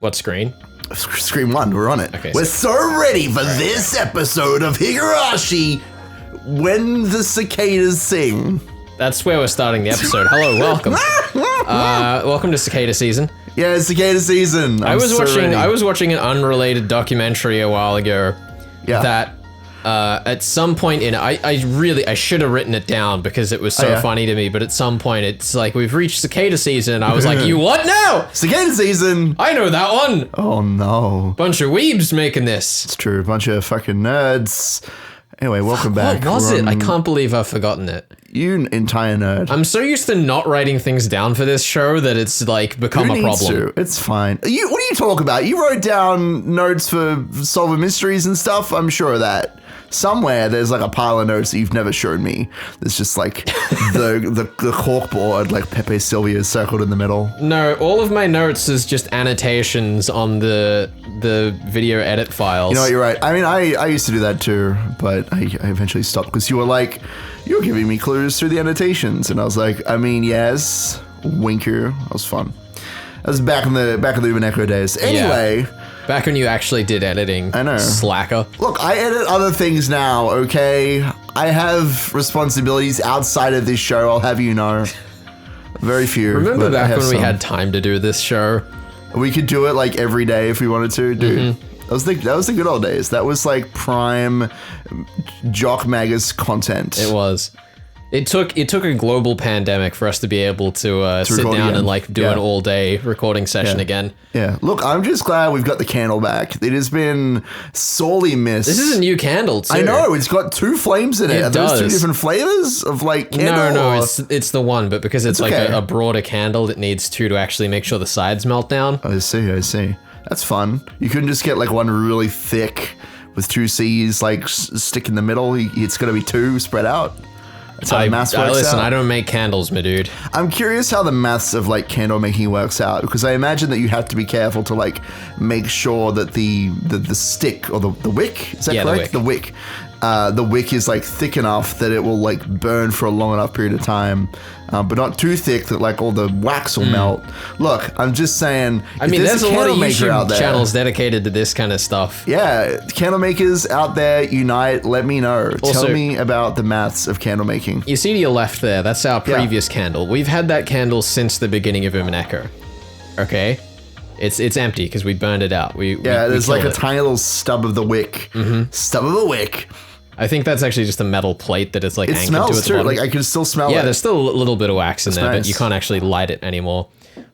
What screen? Screen 1, we're on it. Okay, we're so ready for this episode of Higurashi, When the Cicadas Sing. That's where we're starting the episode. Hello, welcome. Welcome to cicada season. Yeah, it's cicada season. I was watching an unrelated documentary a while ago. Yeah. That at some point in I should have written it down because it was so funny to me, but at some point it's like we've reached cicada season and I was like, you what now? Cicada season! I know that one! Oh no. Bunch of weebs making this. It's true, a bunch of fucking nerds. Anyway, welcome back. What was it? I can't believe I've forgotten it. You entire nerd. I'm so used to not writing things down for this show that it's like become a problem. It's fine. What do you talk about? You wrote down notes for solving mysteries and stuff. I'm sure of that. Somewhere there's like a pile of notes that you've never shown me. There's just like the corkboard, like Pepe Sylvia circled in the middle. No, all of my notes is just annotations on the video edit files. You know what, you're right. I mean, I used to do that too, but I eventually stopped because you were giving me clues through the annotations, and I was like, I mean, yes, winker. That was fun. That was back in the Ubeneco days. Anyway. Yeah. Back when you actually did editing. I know. Slacker. Look, I edit other things now, okay? I have responsibilities outside of this show, I'll have you know. Very few. Remember back when we had time to do this show? We could do it like every day if we wanted to, dude. That was the good old days. That was like prime Jock Magus content. It was. It took a global pandemic for us to be able to sit down and like do an all day recording session again. Yeah. Look, I'm just glad we've got the candle back. It has been sorely missed. This is a new candle too. I know. It's got 2 flames in it. Are those 2 different flavors of like candle? No. It's the one, but because it's like a broader candle, it needs 2 to actually make sure the sides melt down. I see. That's fun. You couldn't just get like one really thick with 2 C's like stick in the middle. It's got to be 2 spread out. That's how the maths works listen, out. I don't make candles, my dude. I'm curious how the maths of like candle making works out, because I imagine that you have to be careful to like make sure that the stick or the wick, is that correct? The wick is like thick enough that it will like burn for a long enough period of time, but not too thick that like all the wax will melt. Look, I'm just saying. I mean, there's a lot of YouTube channels dedicated to this kind of stuff. Yeah, candle makers out there, unite. Let me know. Tell me about the maths of candle making. You see to your left there, that's our previous candle. We've had that candle since the beginning of Ubeneco. Okay? It's empty because we burned it out. There's like a tiny little stub of the wick. Stub of the wick. I think that's actually just a metal plate that is like anchored to at the bottom. Like I can still smell it. Yeah, there's still a little bit of wax in there, but you can't actually light it anymore.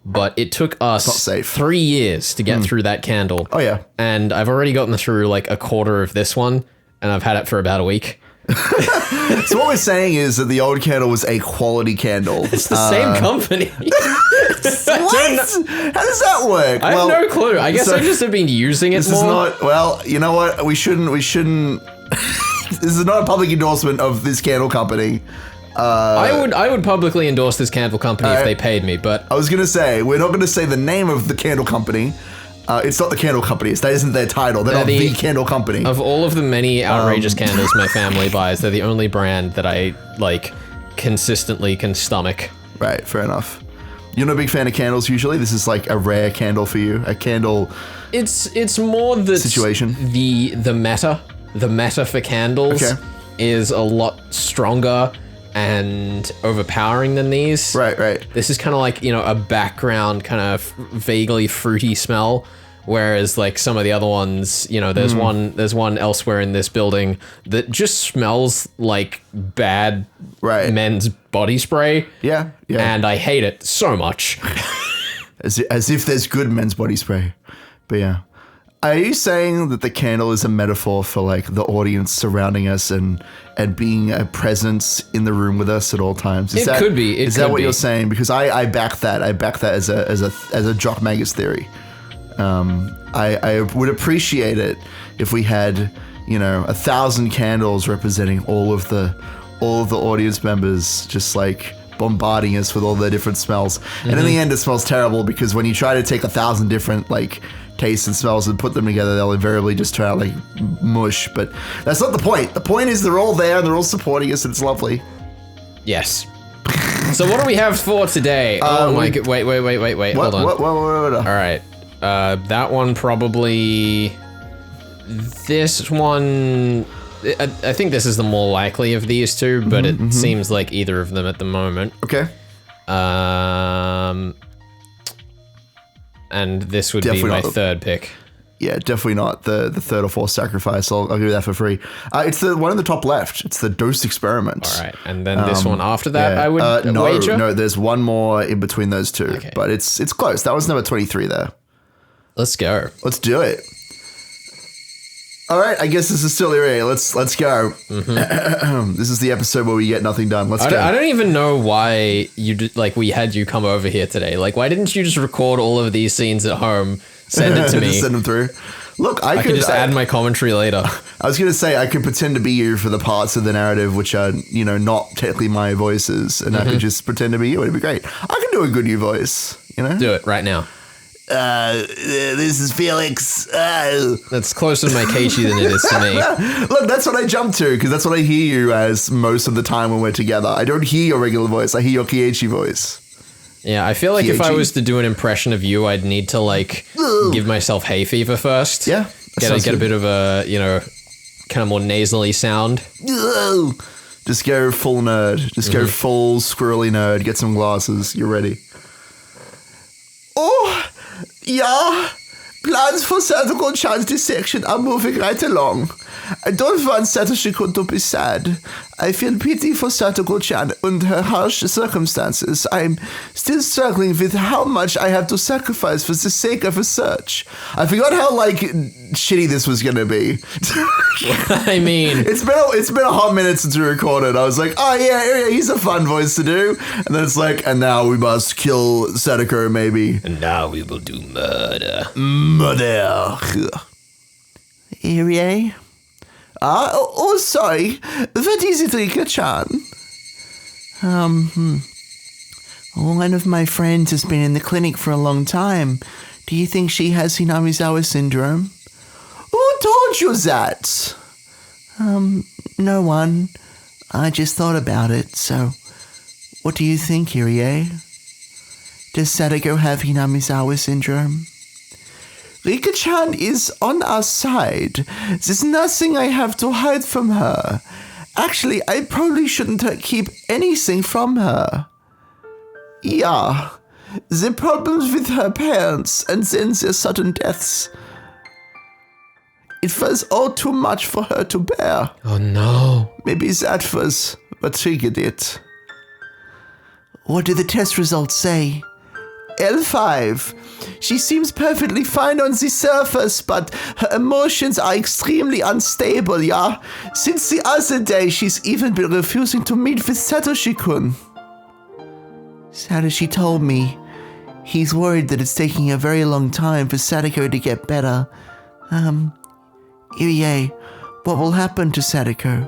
But it took us 3 years to get through that candle. Oh yeah. And I've already gotten through like a quarter of this one, and I've had it for about a week. So what we're saying is that the old candle was a quality candle. It's the same company. What? How does that work? I have no clue. I guess I just have been using it more. Is not, well, you know what? We shouldn't. This is not a public endorsement of this candle company. I would publicly endorse this candle company if they paid me, but I was gonna say we're not gonna say the name of the candle company. It's not the candle company. That isn't their title. They're not the candle company. Of all of the many outrageous candles my family buys, they're the only brand that I like consistently can stomach. Right, fair enough. You're not a big fan of candles usually? This is like a rare candle for you? A candle... It's more the... situation? The meta for candles is a lot stronger and overpowering than these. Right. This is kind of like, a background kind of vaguely fruity smell. Whereas like some of the other ones, there's one elsewhere in this building that just smells like bad men's body spray. Yeah. And I hate it so much. as if there's good men's body spray. But yeah. Are you saying that the candle is a metaphor for like the audience surrounding us and being a presence in the room with us at all times? It could be. Is that what you're saying? Because I back that. I back that as a Jock Magus theory. I would appreciate it if we had, 1,000 candles representing all of the audience members, just like bombarding us with all their different smells. And in the end, it smells terrible because when you try to take 1,000 different like tastes and smells and put them together, they'll invariably just turn out like mush. But that's not the point. The point is they're all there and they're all supporting us and it's lovely. Yes. So what do we have for today? Oh my god! Wait! Hold on. What? All right. That one probably... This one... I think this is the more likely of these two, but it seems like either of them at the moment. Okay. And this would be my third pick. Yeah, definitely not the third or fourth sacrifice. I'll give you that for free. It's the one in the top left. It's the dose experiment. All right, and then this one after that, I would wager? No, there's one more in between those two, but it's close. That was number 23 there. Let's go. Let's do it. All right, I guess this is still Irie. Let's go. This is the episode where we get nothing done. Let's go. I don't even know why we had you come over here today. Like, why didn't you just record all of these scenes at home? Send it to me. Just send them through. Look, I could just add my commentary later. I was going to say I could pretend to be you for the parts of the narrative which are, not technically my voices, and I could just pretend to be you. It'd be great. I can do a good you voice, Do it right now. This is Felix. That's closer to my Keiichi than it is to me. Look, that's what I jump to, because that's what I hear you as most of the time when we're together. I don't hear your regular voice. I hear your Keiichi voice. Yeah, I feel like if I was to do an impression of you, I'd need to, give myself hay fever first. Yeah. Get a bit of a, kind of more nasally sound. Just go full nerd. Just go full squirrely nerd. Get some glasses. You're ready. Oh, yeah. Plans for Satoko-chan's dissection are moving right along. I don't want Satoshi-kun to be sad. I feel pity for Satoko-chan and her harsh circumstances. I'm still struggling with how much I have to sacrifice for the sake of research. I forgot how, shitty this was going to be. I mean... It's been a hot minute since we recorded. I was like, oh yeah, he's a fun voice to do. And then it's like, and now we must kill Satoko, maybe. And now we will do murder. Murder. Irie? Sorry. What is it, Rika-chan? One of my friends has been in the clinic for a long time. Do you think she has Hinamezawa syndrome? Who told you that? No one. I just thought about it, so... What do you think, Irie? Does Satoko have Hinamezawa syndrome? Rika-chan is on our side. There's nothing I have to hide from her. Actually, I probably shouldn't keep anything from her. Yeah, the problems with her parents and then their sudden deaths. It was all too much for her to bear. Oh no. Maybe that was what triggered it. What did the test results say? L5. She seems perfectly fine on the surface, but her emotions are extremely unstable, yeah? Since the other day, she's even been refusing to meet with Satoshi-kun. Satoshi told me he's worried that it's taking a very long time for Satoko to get better. Irie, what will happen to Satoko?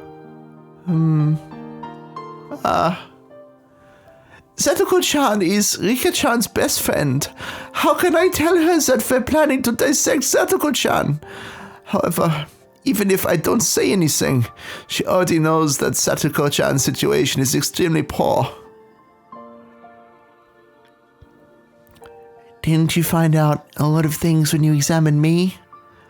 Satoko-chan is Rika-chan's best friend. How can I tell her that we're planning to dissect Satoko-chan? However, even if I don't say anything, she already knows that Satoko-chan's situation is extremely poor. Didn't you find out a lot of things when you examined me?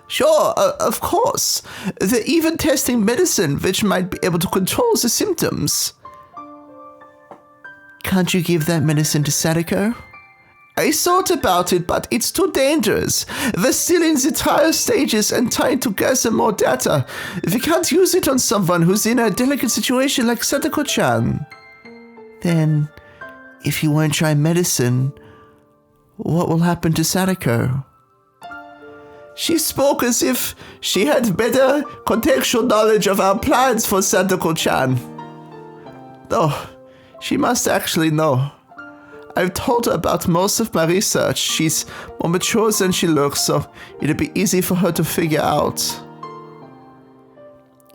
Sure, of course. They're even testing medicine which might be able to control the symptoms. Can't you give that medicine to Satoko? I thought about it, but it's too dangerous. We're still in the trial stages and trying to gather more data. We can't use it on someone who's in a delicate situation like Satoko-chan. Then, if you won't try medicine, what will happen to Satoko? She spoke as if she had better contextual knowledge of our plans for Satoko-chan. Oh, she must actually know. I've told her about most of my research. She's more mature than she looks, so it'll be easy for her to figure out.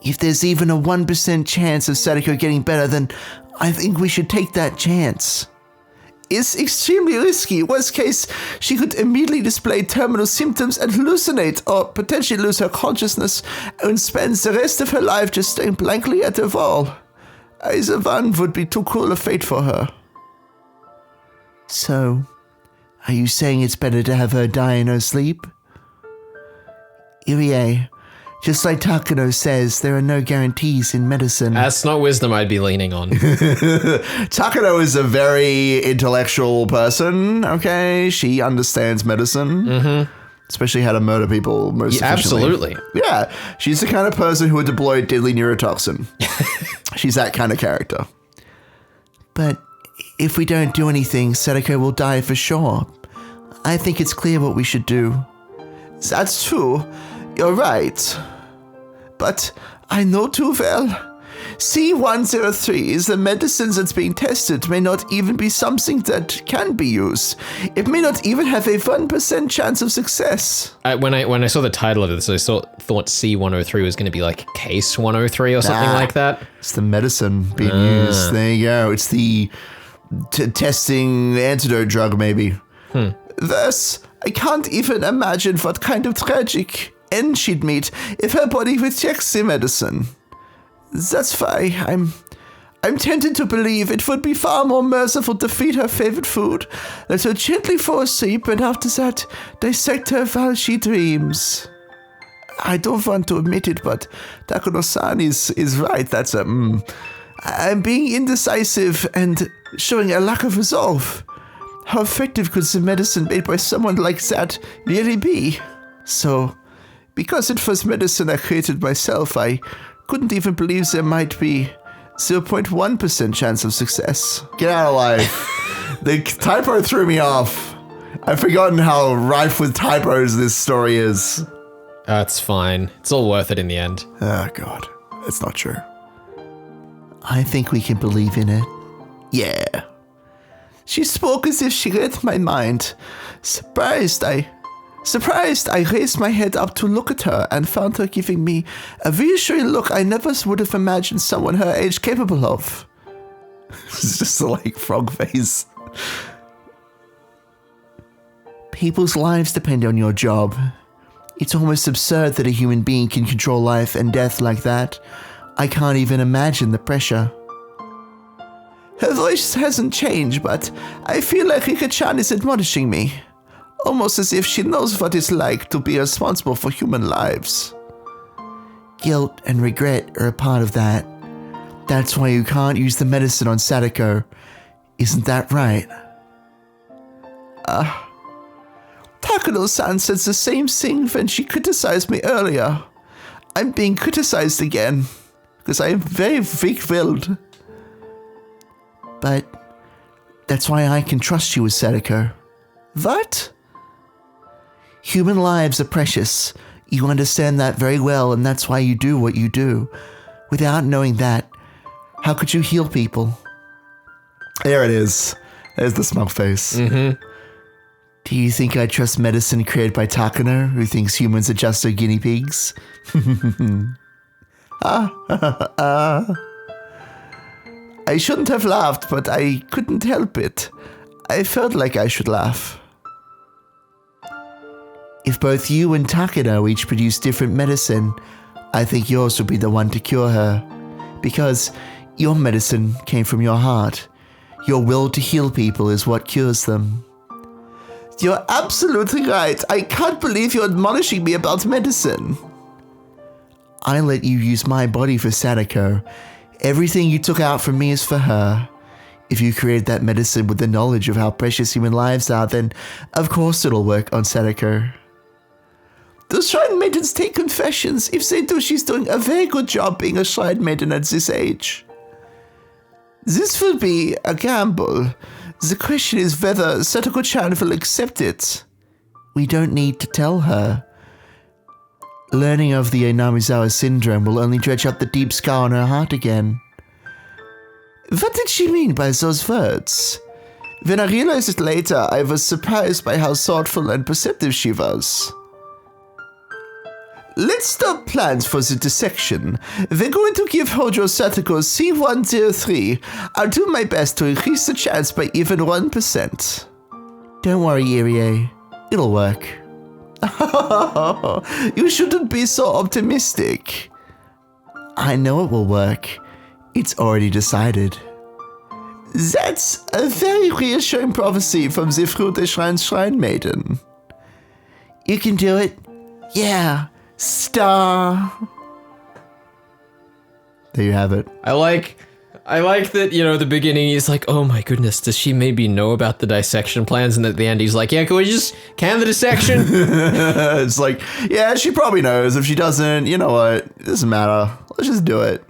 If there's even a 1% chance of Satoko getting better, then I think we should take that chance. It's extremely risky. Worst case, she could immediately display terminal symptoms and hallucinate, or potentially lose her consciousness and spend the rest of her life just staring blankly at the wall. Either one would be too cruel a fate for her. So, Are you saying it's better to have her die in her sleep? Irie, just like Takano says, there are no guarantees in medicine. That's not wisdom I'd be leaning on. Takano is a very intellectual person, okay? She understands medicine. Mm-hmm. Especially how to murder people most efficiently. Absolutely. Yeah, she's the kind of person who would deploy deadly neurotoxin. She's that kind of character. But if we don't do anything, Satoko will die for sure. I think it's clear what we should do. That's true. You're right. But I know too well. C103 is the medicines that's being tested may not even be something that can be used. It may not even have a 1% chance of success. When I saw the title of this, I thought C103 was going to be like Case 103 or something like that. It's the medicine being used. There you go. It's the testing antidote drug, maybe. Thus, I can't even imagine what kind of tragic end she'd meet if her body rejects the medicine. That's why I'm tempted to believe it would be far more merciful to feed her favorite food, let her gently fall asleep, and after that, dissect her while she dreams. I don't want to admit it, but Takano-san is right. That's I'm being indecisive and showing a lack of resolve. How effective could the medicine made by someone like that really be? So, because it was medicine I created myself, I couldn't even believe there might be 0.1% chance of success. Get out of life. The typo threw me off. I've forgotten how rife with typos this story is. That's fine. It's all worth it in the end. Oh, God. It's not true. I think we can believe in it. Yeah. She spoke as if she read my mind. Surprised, I raised my head up to look at her and found her giving me a reassuring look I never would have imagined someone her age capable of. It's just like frog face. People's lives depend on your job. It's almost absurd that a human being can control life and death like that. I can't even imagine the pressure. Her voice hasn't changed, but I feel like Rika-chan is admonishing me. Almost as if she knows what it's like to be responsible for human lives. Guilt and regret are a part of that. That's why you can't use the medicine on Satoko. Isn't that right? Takano-san said the same thing when she criticized me earlier. I'm being criticized again, because I am very weak-willed. But that's why I can trust you with Satoko. What? Human lives are precious. You understand that very well, and that's why you do what you do. Without knowing that, how could you heal people? There it is. There's the smug face. Mm-hmm. Do you think I trust medicine created by Takano, who thinks humans are just her guinea pigs? I shouldn't have laughed, but I couldn't help it. I felt like I should laugh. If both you and Takano each produce different medicine, I think yours would be the one to cure her. Because your medicine came from your heart. Your will to heal people is what cures them. You're absolutely right. I can't believe you're admonishing me about medicine. I let you use my body for Satoko. Everything you took out from me is for her. If you created that medicine with the knowledge of how precious human lives are, then of course it'll work on Satoko. Do shrine maidens take confessions? If they do, she's doing a very good job being a shrine maiden at this age. This will be a gamble. The question is whether Satoko-chan will accept it. We don't need to tell her. Learning of the Hinamezawa syndrome will only dredge up the deep scar on her heart again. What did she mean by those words? When I realized it later, I was surprised by how thoughtful and perceptive she was. Let's start plans for the dissection. We're going to give Hojo Satoko C103. I'll do my best to increase the chance by even 1%. Don't worry, Irie. It'll work. You shouldn't be so optimistic. I know it will work. It's already decided. That's a very reassuring prophecy from the Fruit Shrine's Shrine Maiden. You can do it. Yeah. Star. There you have it. I like that, the beginning he's like, oh my goodness, does she maybe know about the dissection plans? And at the end he's like, yeah, can we just can the dissection? It's like, yeah, she probably knows. If she doesn't, you know what? It doesn't matter. Let's just do it.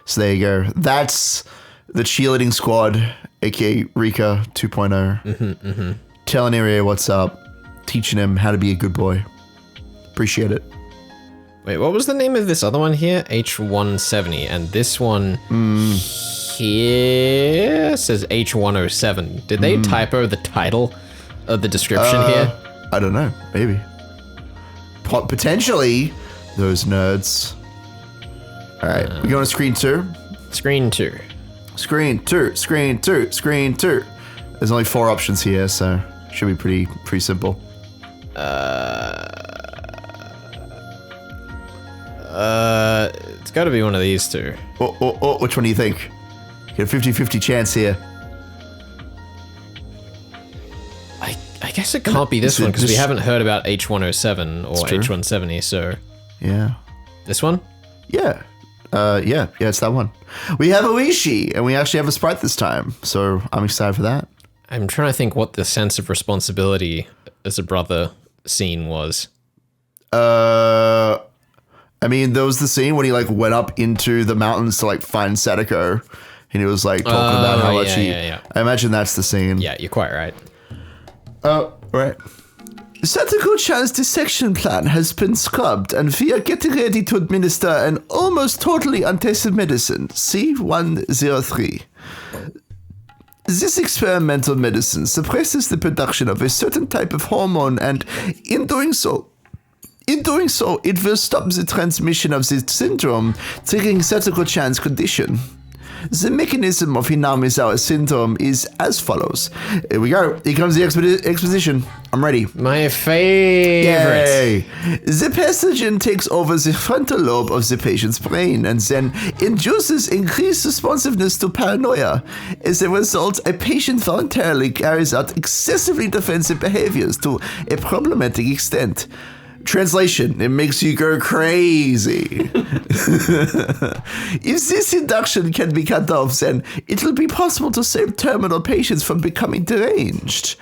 So there you go. That's the cheerleading squad, aka Rika 2.0. Telling Irie what's up, teaching him how to be a good boy. Appreciate it. Wait, what was the name of this other one here? H170, and this one here says H107. Did they typo the title of the description here? I don't know. Maybe. Potentially, those nerds. All right, we go to screen 2. Screen 2. Screen 2. Screen 2. Screen 2. There's only 4 options here, so should be pretty simple. It's got to be one of these two. Oh, which one do you think? You get a 50-50 chance here. I guess it can't be this one because we haven't heard about H107 or H170, so... Yeah. This one? Yeah. Yeah, it's that one. We have Oishi, and we actually have a sprite this time, so I'm excited for that. I'm trying to think what the sense of responsibility as a brother scene was. I mean, there was the scene when he went up into the mountains to find Satoko, and he was talking about how much yeah. I imagine that's the scene. Yeah, you're quite right. Right. Satoko-chan's dissection plan has been scrubbed, and we are getting ready to administer an almost totally untested medicine, C103. This experimental medicine suppresses the production of a certain type of hormone, and in doing so, it will stop the transmission of the syndrome, triggering Satoko-chan's condition. The mechanism of Hinamezawa syndrome is as follows. Here we go. Here comes the exposition. I'm ready. My favorite. Yay. The pathogen takes over the frontal lobe of the patient's brain and then induces increased responsiveness to paranoia. As a result, a patient voluntarily carries out excessively defensive behaviors to a problematic extent. Translation, it makes you go crazy. If this induction can be cut off, then it will be possible to save terminal patients from becoming deranged.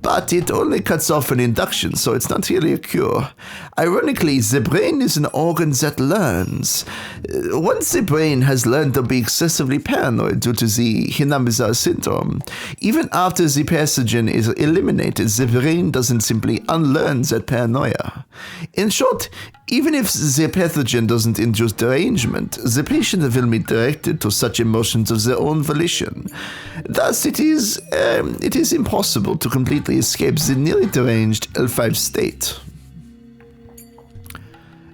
But it only cuts off an induction, so it's not really a cure. Ironically, the brain is an organ that learns. Once the brain has learned to be excessively paranoid due to the Hinamezawa syndrome, even after the pathogen is eliminated, the brain doesn't simply unlearn that paranoia. In short, even if the pathogen doesn't induce derangement, the patient will be directed to such emotions of their own volition. Thus, it is impossible to completely escape the nearly deranged L5 state.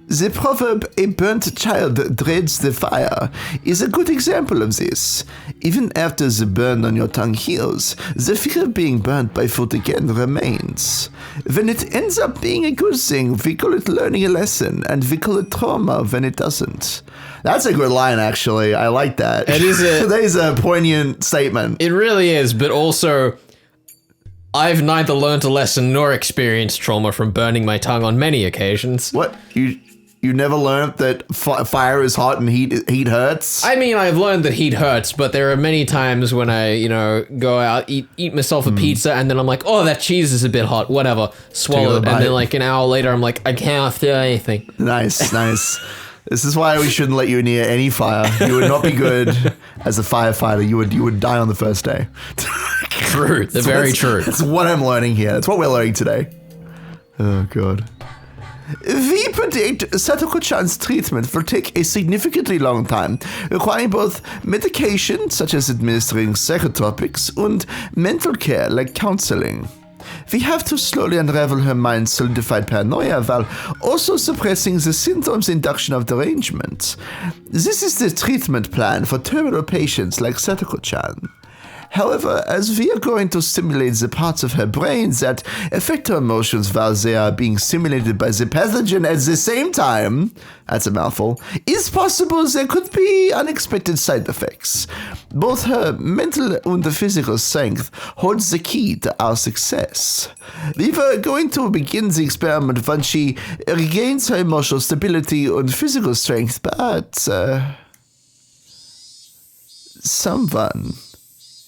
The proverb, a burnt child dreads the fire, is a good example of this. Even after the burn on your tongue heals, the fear of being burnt by food again remains. When it ends up being a good thing, we call it learning a lesson, and we call it trauma when it doesn't. That's a good line, actually. I like that. It is that is a poignant statement. It really is, but also... I've neither learned a lesson nor experienced trauma from burning my tongue on many occasions. What? You never learned that fire is hot and heat hurts? I mean, I've learned that heat hurts, but there are many times when I, go out, eat myself a pizza, and then I'm like, oh, that cheese is a bit hot, whatever, swallow it, and then an hour later, I'm like, I can't feel anything. Nice. This is why we shouldn't let you near any fire. You would not be good as a firefighter. You would die on the first day. True. Very true. That's what I'm learning here. That's what we're learning today. Oh, God. We predict Satoko-chan's treatment will take a significantly long time, requiring both medication, such as administering psychotropics, and mental care, like counseling. We have to slowly unravel her mind's solidified paranoia while also suppressing the symptoms induction of derangement. This is the treatment plan for terminal patients like Satoko-chan. However, as we are going to stimulate the parts of her brain that affect her emotions while they are being stimulated by the pathogen at the same time, that's a mouthful, it's possible there could be unexpected side effects. Both her mental and physical strength holds the key to our success. We were going to begin the experiment once she regains her emotional stability and physical strength, but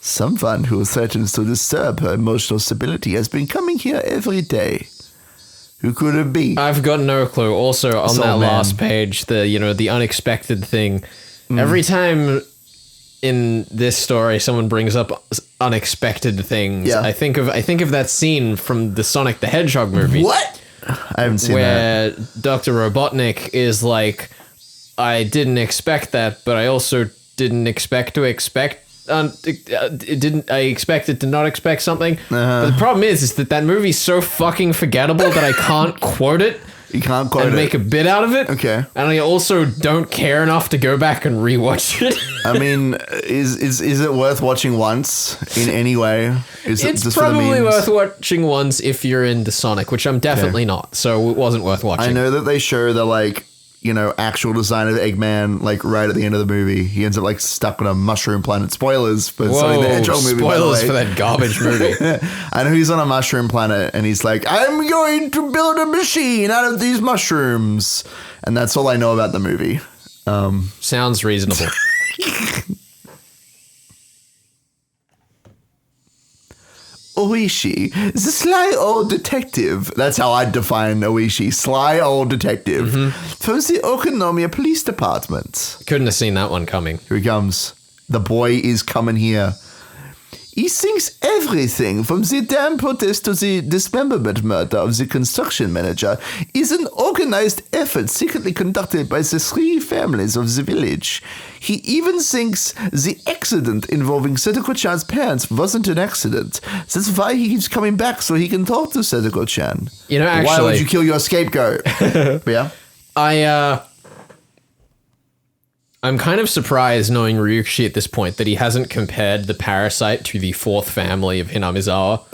someone who threatens to disturb her emotional stability has been coming here every day. Who could it be? I've got no clue. Also, on that last page, the unexpected thing. Every time in this story someone brings up unexpected things, I think of that scene from the Sonic the Hedgehog movie. What? I haven't seen that. Where Dr. Robotnik is like, I didn't expect that, but I also didn't expect to expect. I expected to not expect something. But the problem is that movie's so fucking forgettable that I can't quote it. You can't quote and it. make a bit out of it. Okay. And I also don't care enough to go back and rewatch it. I mean, is it worth watching once in any way? It's probably worth watching once if you're into Sonic, which I'm definitely not. So it wasn't worth watching. I know that they show the actual design of Eggman right at the end of the movie. He ends up stuck on a mushroom planet. Spoilers for Sonic the Hedgehog movie. Spoilers for that garbage movie. I know he's on a mushroom planet and he's like, I'm going to build a machine out of these mushrooms. And that's all I know about the movie. Sounds reasonable. Oishi, the sly old detective. That's how I'd define Oishi. Sly old detective. From the Okonomiya Police Department. Couldn't have seen that one coming. Here he comes. The boy is coming here. He thinks everything from the damn protest to the dismemberment murder of the construction manager is an organized effort secretly conducted by the three families of the village. He even thinks the accident involving Satoko-chan's parents wasn't an accident. That's why he keeps coming back, so he can talk to Satoko-chan. Actually, why would you kill your scapegoat? Yeah. I'm kind of surprised, knowing Ryukishi at this point, that he hasn't compared the parasite to the fourth family of Hinamezawa.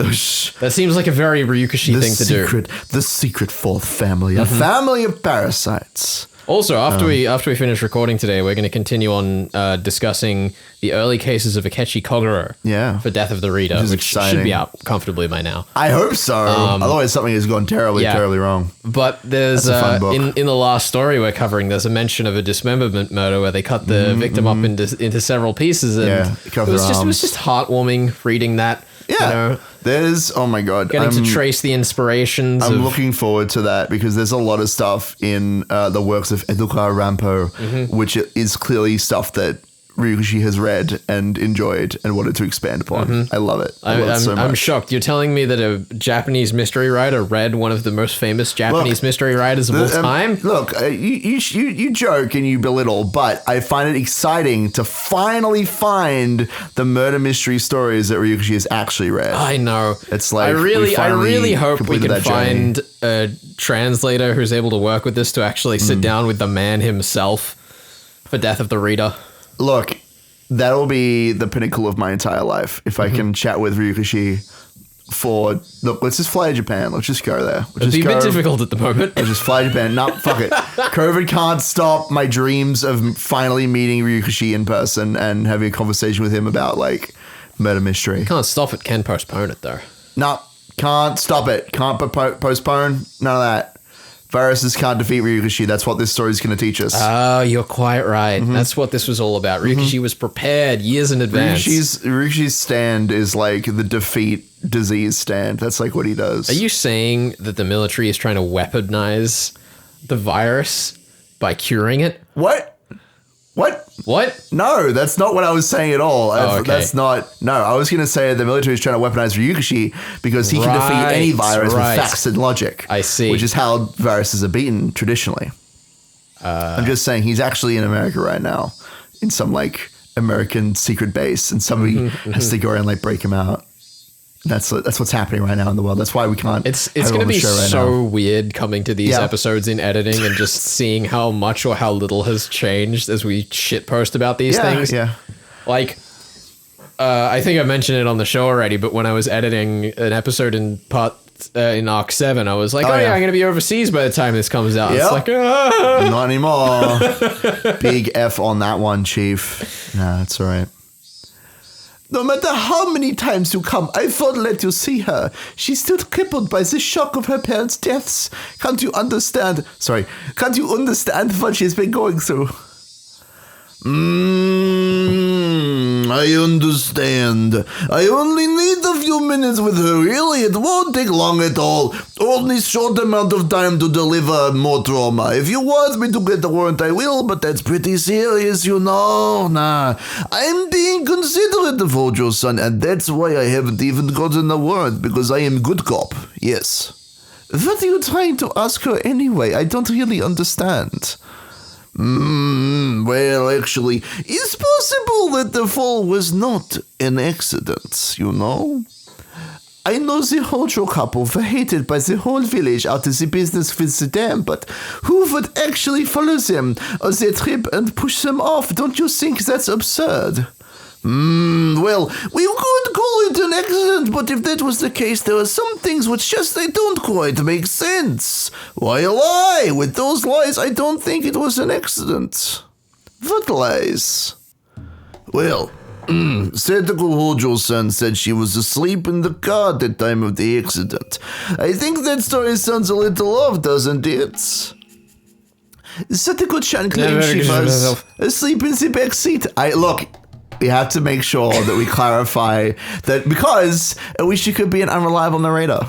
That seems like a very Ryukishi thing to do. The secret fourth family, a family of parasites. Also, after we finish recording today, we're going to continue on discussing the early cases of Akechi Kogoro for Death of the Reader, which should be out comfortably by now. I hope so. Otherwise, something has gone terribly wrong. But there's in the last story we're covering, there's a mention of a dismemberment murder where they cut the victim up into several pieces, and it was just heartwarming reading that. Yeah, there's oh my god, getting to trace the inspirations. I'm looking forward to that because there's a lot of stuff in the works of Eduka Rampo, which is clearly stuff that Ryukishi has read and enjoyed and wanted to expand upon. I love it. I love it so much. I'm shocked. You're telling me that a Japanese mystery writer read one of the most famous Japanese mystery writers of all time? Look, you joke and you belittle, but I find it exciting to finally find the murder mystery stories that Ryukishi has actually read. I know. It's like I really hope we can find a translator who's able to work with this to actually sit down with the man himself for Death of the Reader. Look, that'll be the pinnacle of my entire life. If I can chat with Ryukishi let's just fly to Japan. Let's just go there. It'd be a bit difficult at the moment. Let's just fly to Japan. No, fuck it. COVID can't stop my dreams of finally meeting Ryukishi in person and having a conversation with him about murder mystery. Can't stop it. Can postpone it though. No, can't stop it. Can't postpone. None of that. Viruses can't defeat Ryukishi. That's what this story is going to teach us. Oh, you're quite right. That's what this was all about. Ryukishi was prepared years in advance. Ryukishi's stand is the defeat disease stand. That's what he does. Are you saying that the military is trying to weaponize the virus by curing it? What? No, that's not what I was saying at all. Okay. That's not... No, I was going to say the military is trying to weaponize Ryukishi because he can defeat any virus with facts and logic. I see. Which is how viruses are beaten traditionally. I'm just saying he's actually in America right now in some American secret base and somebody has to go around break him out. That's what's happening right now in the world. That's why we can't. It's going to be so weird coming to these episodes in editing and just seeing how much or how little has changed as we shitpost about these things. Yeah. I think I mentioned it on the show already, but when I was editing an episode in Arc 7, I was like, I'm going to be overseas by the time this comes out. Yep. It's like, not anymore. Big F on that one, Chief. Nah, it's all right. No matter how many times you come, I won't let you see her. She's still crippled by the shock of her parents' deaths. Can't you understand what she's been going through? I understand. I only need a few minutes with her. Really, it won't take long at all. Only short amount of time to deliver more trauma. If you want me to get the warrant, I will, but that's pretty serious, you know. Nah, I'm being considerate of Hojo-san, and that's why I haven't even gotten a warrant, because I am good cop. Yes. What are you trying to ask her anyway? I don't really understand. Well, actually, it's possible that the fall was not an accident, you know? I know the Hojo couple were hated by the whole village out of the business with the dam, but who would actually follow them on their trip and push them off? Don't you think that's absurd? Well, we could call it an accident, but if that was the case, there are some things which they don't quite make sense. Why lie? With those lies, I don't think it was an accident. What lies? Well, Satoko Hojo-san said she was asleep in the car at the time of the accident. I think that story sounds a little off, doesn't it? Satoko-chan claims she was asleep in the back seat. We have to make sure that we clarify that because Ryukishi could be an unreliable narrator.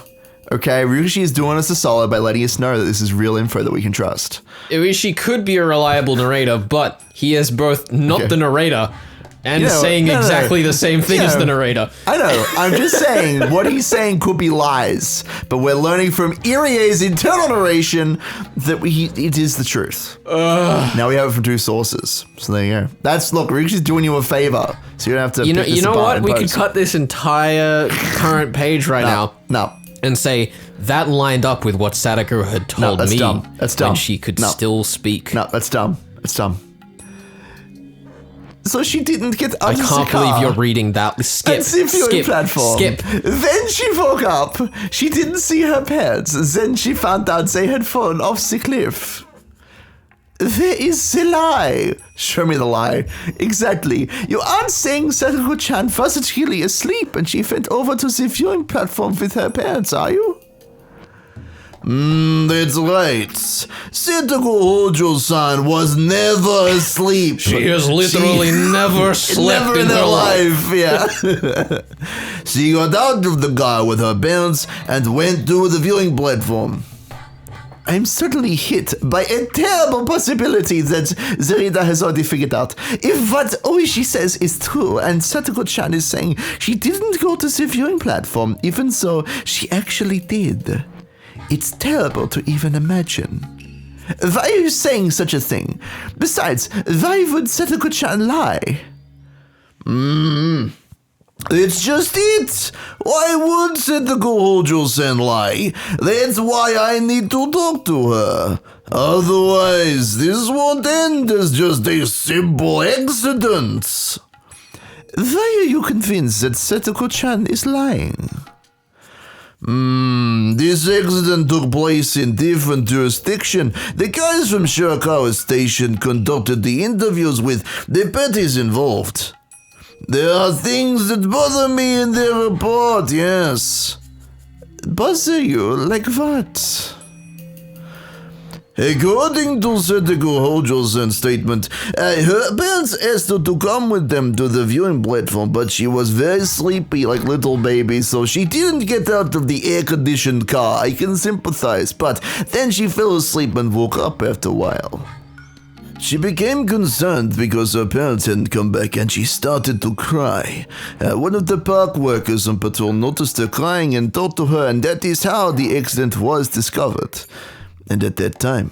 Okay, Ryukishi is doing us a solid by letting us know that this is real info that we can trust. Ryukishi could be a reliable narrator, but he is both not the narrator and saying exactly the same thing as the narrator. I know. I'm just saying what he's saying could be lies, but we're learning from Irie's internal narration that it is the truth. Now we have it from two sources. So there you go. Ryukishi's doing you a favor, so you don't have to. You know what? We could cut this entire current page now. No. And say that lined up with what Satoko had told me. That's dumb. When she could still speak. No, that's dumb. That's dumb. So she didn't get out of the car. I can't believe you're reading that. Skip. Platform. Then she woke up. She didn't see her parents. Then she found out they had fallen off the cliff. There is the lie. Show me the lie. Exactly. You aren't saying Satoko-chan wasn't really asleep and she went over to the viewing platform with her parents, are you? That's right. Satoko Hojo-san was never asleep. She has literally never slept in her life. Yeah. She got out of the car with her parents and went to the viewing platform. I'm certainly hit by a terrible possibility that Zerida has already figured out. If what Oishi says is true and Satoko-chan is saying she didn't go to the viewing platform, even though she actually did. It's terrible to even imagine. Why are you saying such a thing? Besides, why would Satoko-chan lie? It's just it. Why would Satoko Hojo-san lie? That's why I need to talk to her. Otherwise, this won't end as just a simple accident. Why are you convinced that Satoko-chan is lying? This accident took place in different jurisdiction. The guys from Shirakawa Station conducted the interviews with the parties involved. There are things that bother me in their report, yes. Bother you? Like what? According to Satoko Hojo-san's statement, her parents asked her to come with them to the viewing platform, but she was very sleepy like little baby, so she didn't get out of the air-conditioned car. I can sympathize, but then she fell asleep and woke up after a while. She became concerned because her parents hadn't come back and she started to cry. One of the park workers on patrol noticed her crying and talked to her, and that is how the accident was discovered. And at that time,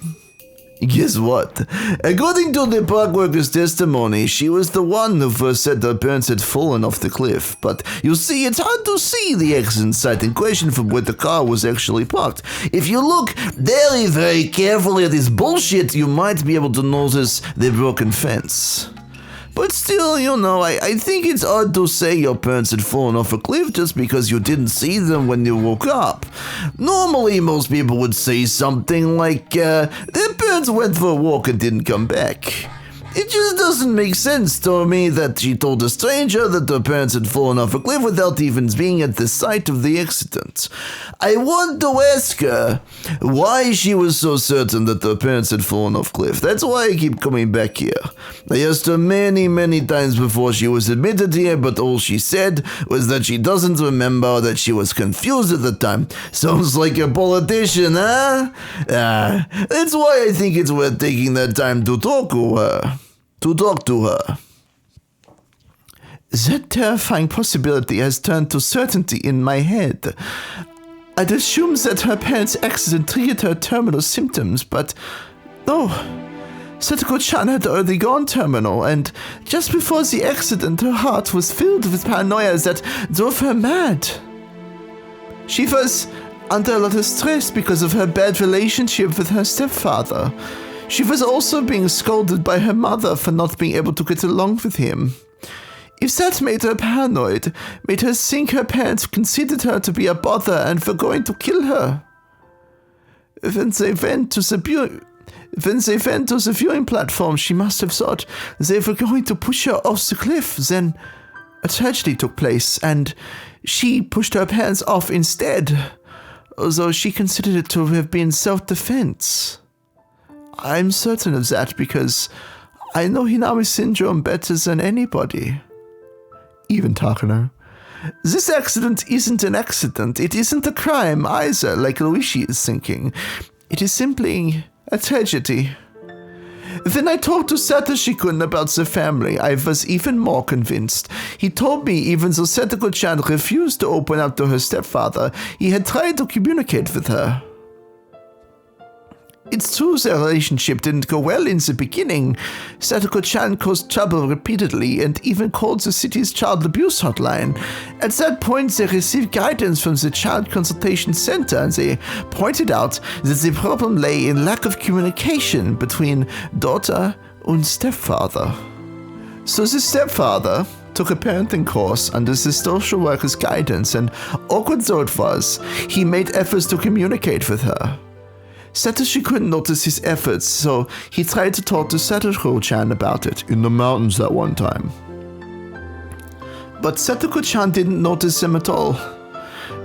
guess what? According to the park worker's testimony, she was the one who first said her parents had fallen off the cliff. But you see, it's hard to see the accident site in question from where the car was actually parked. If you look very, very carefully at this bullshit, you might be able to notice the broken fence. But still, I think it's odd to say your parents had fallen off a cliff just because you didn't see them when you woke up. Normally, most people would say something like, their parents went for a walk and didn't come back. It just doesn't make sense to me that she told a stranger that her parents had fallen off a cliff without even being at the site of the accident. I want to ask her why she was so certain that her parents had fallen off a cliff. That's why I keep coming back here. I asked her many, many times before she was admitted here, but all she said was that she doesn't remember, that she was confused at the time. Sounds like a politician, huh? That's why I think it's worth taking that time to talk to her. That terrifying possibility has turned to certainty in my head. I'd assumed that her parents' accident triggered her terminal symptoms, but no. Satoko-chan had already gone terminal, and just before the accident, her heart was filled with paranoia that drove her mad. She was under a lot of stress because of her bad relationship with her stepfather. She was also being scolded by her mother for not being able to get along with him. If that made her paranoid, made her think her parents considered her to be a bother and were going to kill her. When they went to the viewing platform, she must have thought they were going to push her off the cliff. Then a tragedy took place, and she pushed her parents off instead, although she considered it to have been self-defense. I'm certain of that because I know Hiname syndrome better than anybody. Even Takano. This accident isn't an accident. It isn't a crime either, like Ryukishi is thinking. It is simply a tragedy. When I talked to Satoshi-kun about the family, I was even more convinced. He told me even though Satoko-chan refused to open up to her stepfather, he had tried to communicate with her. It's true their relationship didn't go well in the beginning. Satoko-chan caused trouble repeatedly and even called the city's child abuse hotline. At that point, they received guidance from the Child Consultation Center, and they pointed out that the problem lay in lack of communication between daughter and stepfather. So the stepfather took a parenting course under the social worker's guidance, and awkward though it was, he made efforts to communicate with her. Satoshi couldn't notice his efforts, so he tried to talk to Satoko-chan about it in the mountains that one time. But Satoko-chan didn't notice him at all.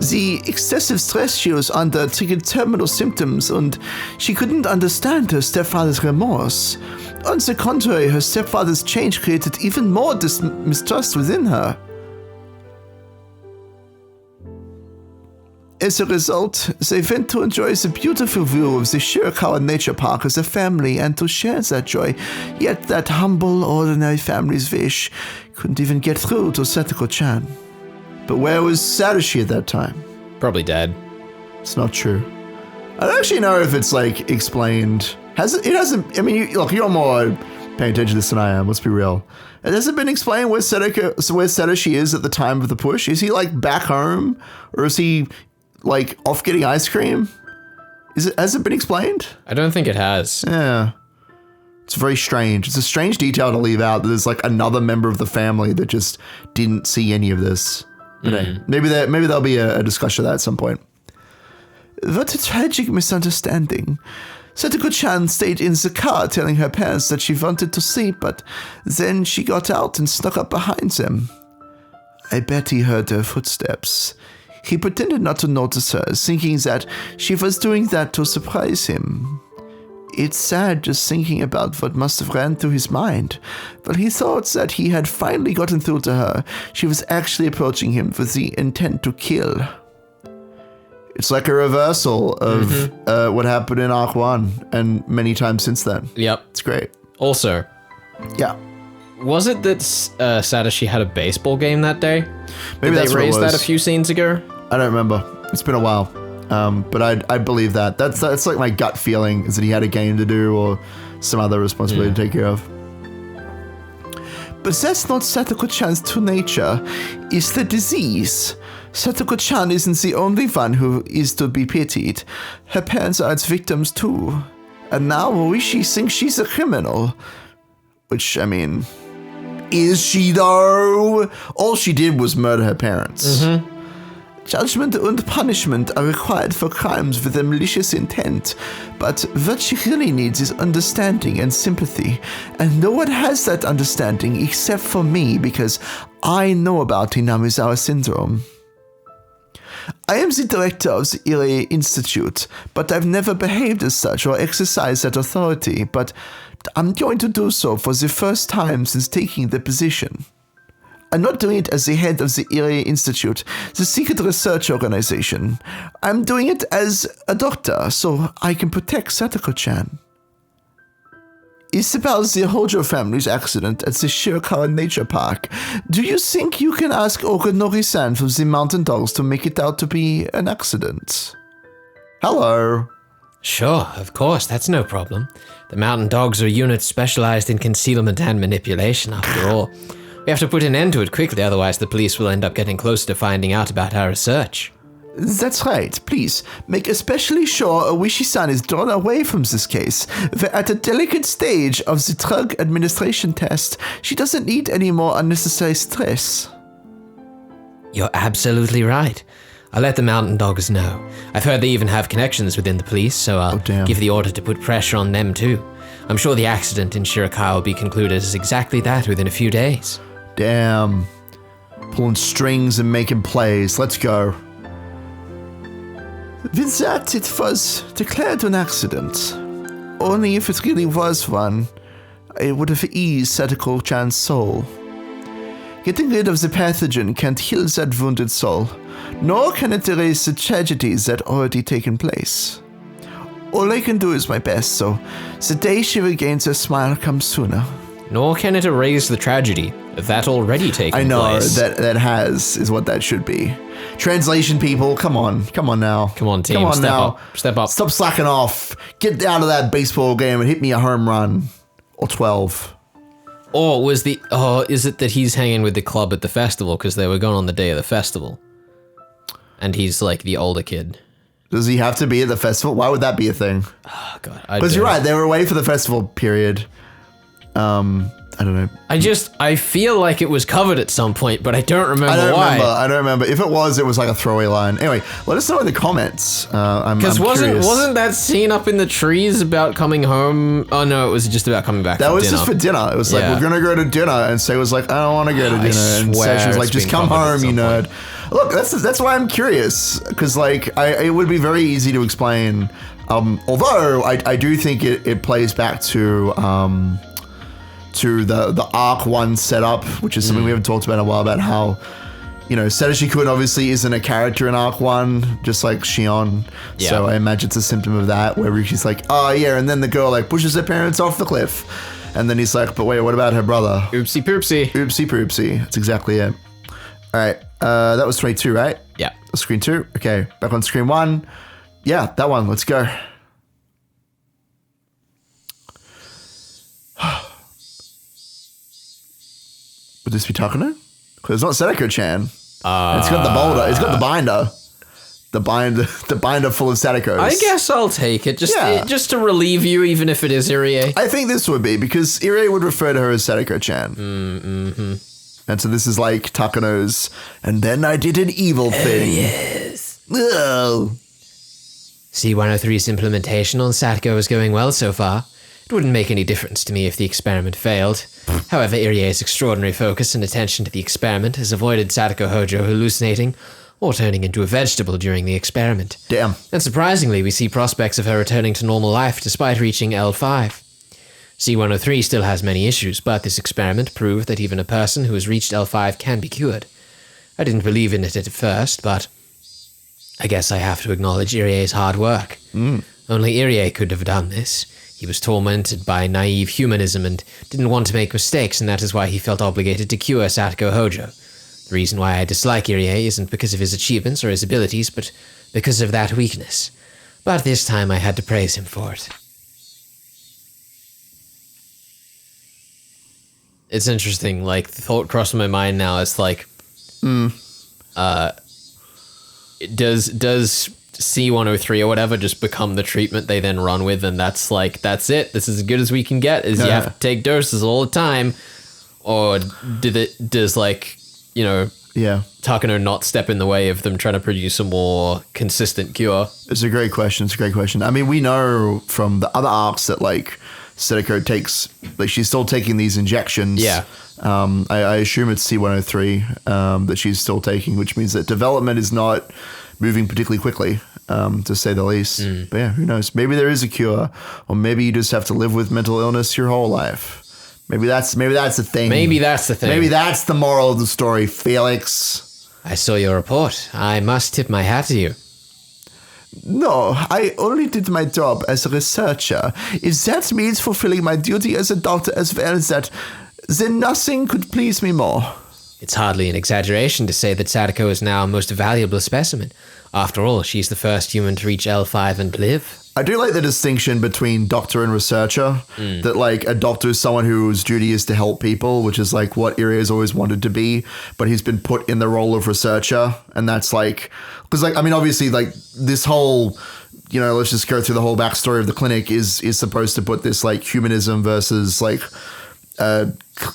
The excessive stress she was under triggered terminal symptoms, and she couldn't understand her stepfather's remorse. On the contrary, her stepfather's change created even more mistrust within her. As a result, they went to enjoy the beautiful view of the Shirakawa Nature Park as a family and to share that joy, yet that humble, ordinary family's wish couldn't even get through to Satoko-chan. But where was Satoshi at that time? Probably dead. It's not true. I don't actually know if it's, explained. It hasn't, you're more paying attention to this than I am, let's be real. It hasn't been explained where Satoshi is at the time of the push. Is he, back home? Or is he off getting ice cream? Has it been explained? I don't think it has. Yeah. It's very strange. It's a strange detail to leave out that there's another member of the family that just didn't see any of this. But maybe there'll be a discussion of that at some point. What a tragic misunderstanding. Satoko-chan stayed in the car telling her parents that she wanted to sleep, but then she got out and snuck up behind them. I bet he heard her footsteps. He pretended not to notice her, thinking that she was doing that to surprise him. It's sad just thinking about what must have ran through his mind, but he thought that he had finally gotten through to her. She was actually approaching him with the intent to kill. It's like a reversal of what happened in Arc 1 and many times since then. Yep. It's great. Also. Yeah. Was it that Satoshi had a baseball game that day? Maybe that's they what it raised was. that a few scenes ago? I don't remember. It's been a while. But I believe that. That's my gut feeling is that he had a game to do or some other responsibility to take care of. But that's not Satoko-chan's true nature. It's the disease. Satoko-chan isn't the only one who is to be pitied. Her parents are its victims too. And now Ryukishi thinks she's a criminal. Which, Is she, though? All she did was murder her parents. Judgment and punishment are required for crimes with a malicious intent, but what she really needs is understanding and sympathy, and no one has that understanding except for me because I know about Hinamezawa syndrome. I am the director of the Irie Institute, but I've never behaved as such or exercised that authority, but I'm going to do so for the first time since taking the position. I'm not doing it as the head of the Irie Institute, the secret research organization. I'm doing it as a doctor, so I can protect Satoko-chan. It's about the Hojo family's accident at the Shirakawa Nature Park. Do you think you can ask Okanori-san from the Mountain Dogs to make it out to be an accident? Hello. Sure, of course, that's no problem. The Mountain Dogs are units specialized in concealment and manipulation, after all. We have to put an end to it quickly, otherwise the police will end up getting closer to finding out about our research. That's right. Please, make especially sure Oishi-san is drawn away from this case. We're at a delicate stage of the drug administration test. She doesn't need any more unnecessary stress. You're absolutely right. I'll let the Mountain Dogs know. I've heard they even have connections within the police, so I'll give the order to put pressure on them too. I'm sure the accident in Shirakawa will be concluded as exactly that within a few days. Damn. Pulling strings and making plays. Let's go. With that, it was declared an accident. Only if it really was one, it would have eased Satoko-chan's soul. Getting rid of the pathogen can't heal that wounded soul, nor can it erase the tragedies that already taken place. All I can do is my best, so the day she regains her smile comes sooner. Nor can it erase the tragedy that already taken place. I know, that is what that should be. Translation, people, come on now. Come on, team, step up. Stop slacking off. Get out of that baseball game and hit me a home run. Or 12. Or is it that he's hanging with the club at the festival because they were gone on the day of the festival? And he's like the older kid. Does he have to be at the festival? Why would that be a thing? Oh, God. Because you're right, they were away for the festival period. I don't know. I feel like it was covered at some point, but I don't remember why. I don't remember. If it was like a throwaway line. Anyway, let us know in the comments. Because wasn't that scene up in the trees about coming home? Oh no, it was just about coming back. That was dinner. Just for dinner. It was like, we're gonna go to dinner, and Say was like, I don't want to go to dinner, and Say was like, just come home, you nerd. Look, that's why I'm curious, because like it would be very easy to explain. Although I do think it plays back to the Arc 1 setup, which is something we haven't talked about in a while, about how, Satoshi-kun obviously isn't a character in Arc 1, just like Shion. Yeah. So I imagine it's a symptom of that, where Rikishi's like, oh yeah, and then the girl like pushes her parents off the cliff. And then he's like, but wait, what about her brother? Oopsie poopsie. Oopsie poopsie. That's exactly it. All right, that was 22, right? Yeah. Screen 2. Okay, back on screen 1. Yeah, that one. Let's go. Would this be Takano? Because it's not Satoko-chan. It's got the boulder. It's got the binder. The binder full of Satakos. I guess I'll take it. Just to relieve you, even if it is Irie. I think this would be, because Irie would refer to her as Satoko-chan. Mm-hmm. And so this is like Takano's, and then I did an evil thing. Oh, yes. Ugh. C-103's implementation on Satoko is going well so far. It wouldn't make any difference to me if the experiment failed. However, Irie's extraordinary focus and attention to the experiment has avoided Satoko Hojo hallucinating or turning into a vegetable during the experiment. Damn. And surprisingly, we see prospects of her returning to normal life despite reaching L5. C-103 still has many issues, but this experiment proved that even a person who has reached L5 can be cured. I didn't believe in it at first, but I guess I have to acknowledge Irie's hard work. Only Irie could have done this. He was tormented by naive humanism and didn't want to make mistakes, and that is why he felt obligated to cure Satoko Hojo. The reason why I dislike Irie isn't because of his achievements or his abilities, but because of that weakness. But this time I had to praise him for it. It's interesting, like, the thought crossing my mind now is like, does C-103 or whatever just become the treatment they then run with, and that's it, this is as good as we can get, is you have to take doses all the time, Or does like, you know, Yeah. Takano not step in the way of them trying to produce a more consistent cure? It's a great question. I mean, we know from the other arcs that like Satoko takes, like she's still taking these injections. Yeah. I assume it's C103 that she's still taking, which means that development is not moving particularly quickly, to say the least. But yeah, who knows? Maybe there is a cure, or maybe you just have to live with mental illness your whole life. Maybe that's the thing. Maybe that's the thing. Maybe that's the moral of the story, Felix. I saw your report. I must tip my hat to you. No, I only did my job as a researcher. If that means fulfilling my duty as a doctor as well as that, then nothing could please me more. It's hardly an exaggeration to say that Satoko is now our most valuable specimen. After all, she's the first human to reach L5 and live. I do like the distinction between doctor and researcher, that like a doctor is someone whose duty is to help people, which is like what Irie has always wanted to be, but he's been put in the role of researcher. And that's like, because like, I mean, obviously like this whole, you know, let's just go through the whole backstory of the clinic is supposed to put this like humanism versus like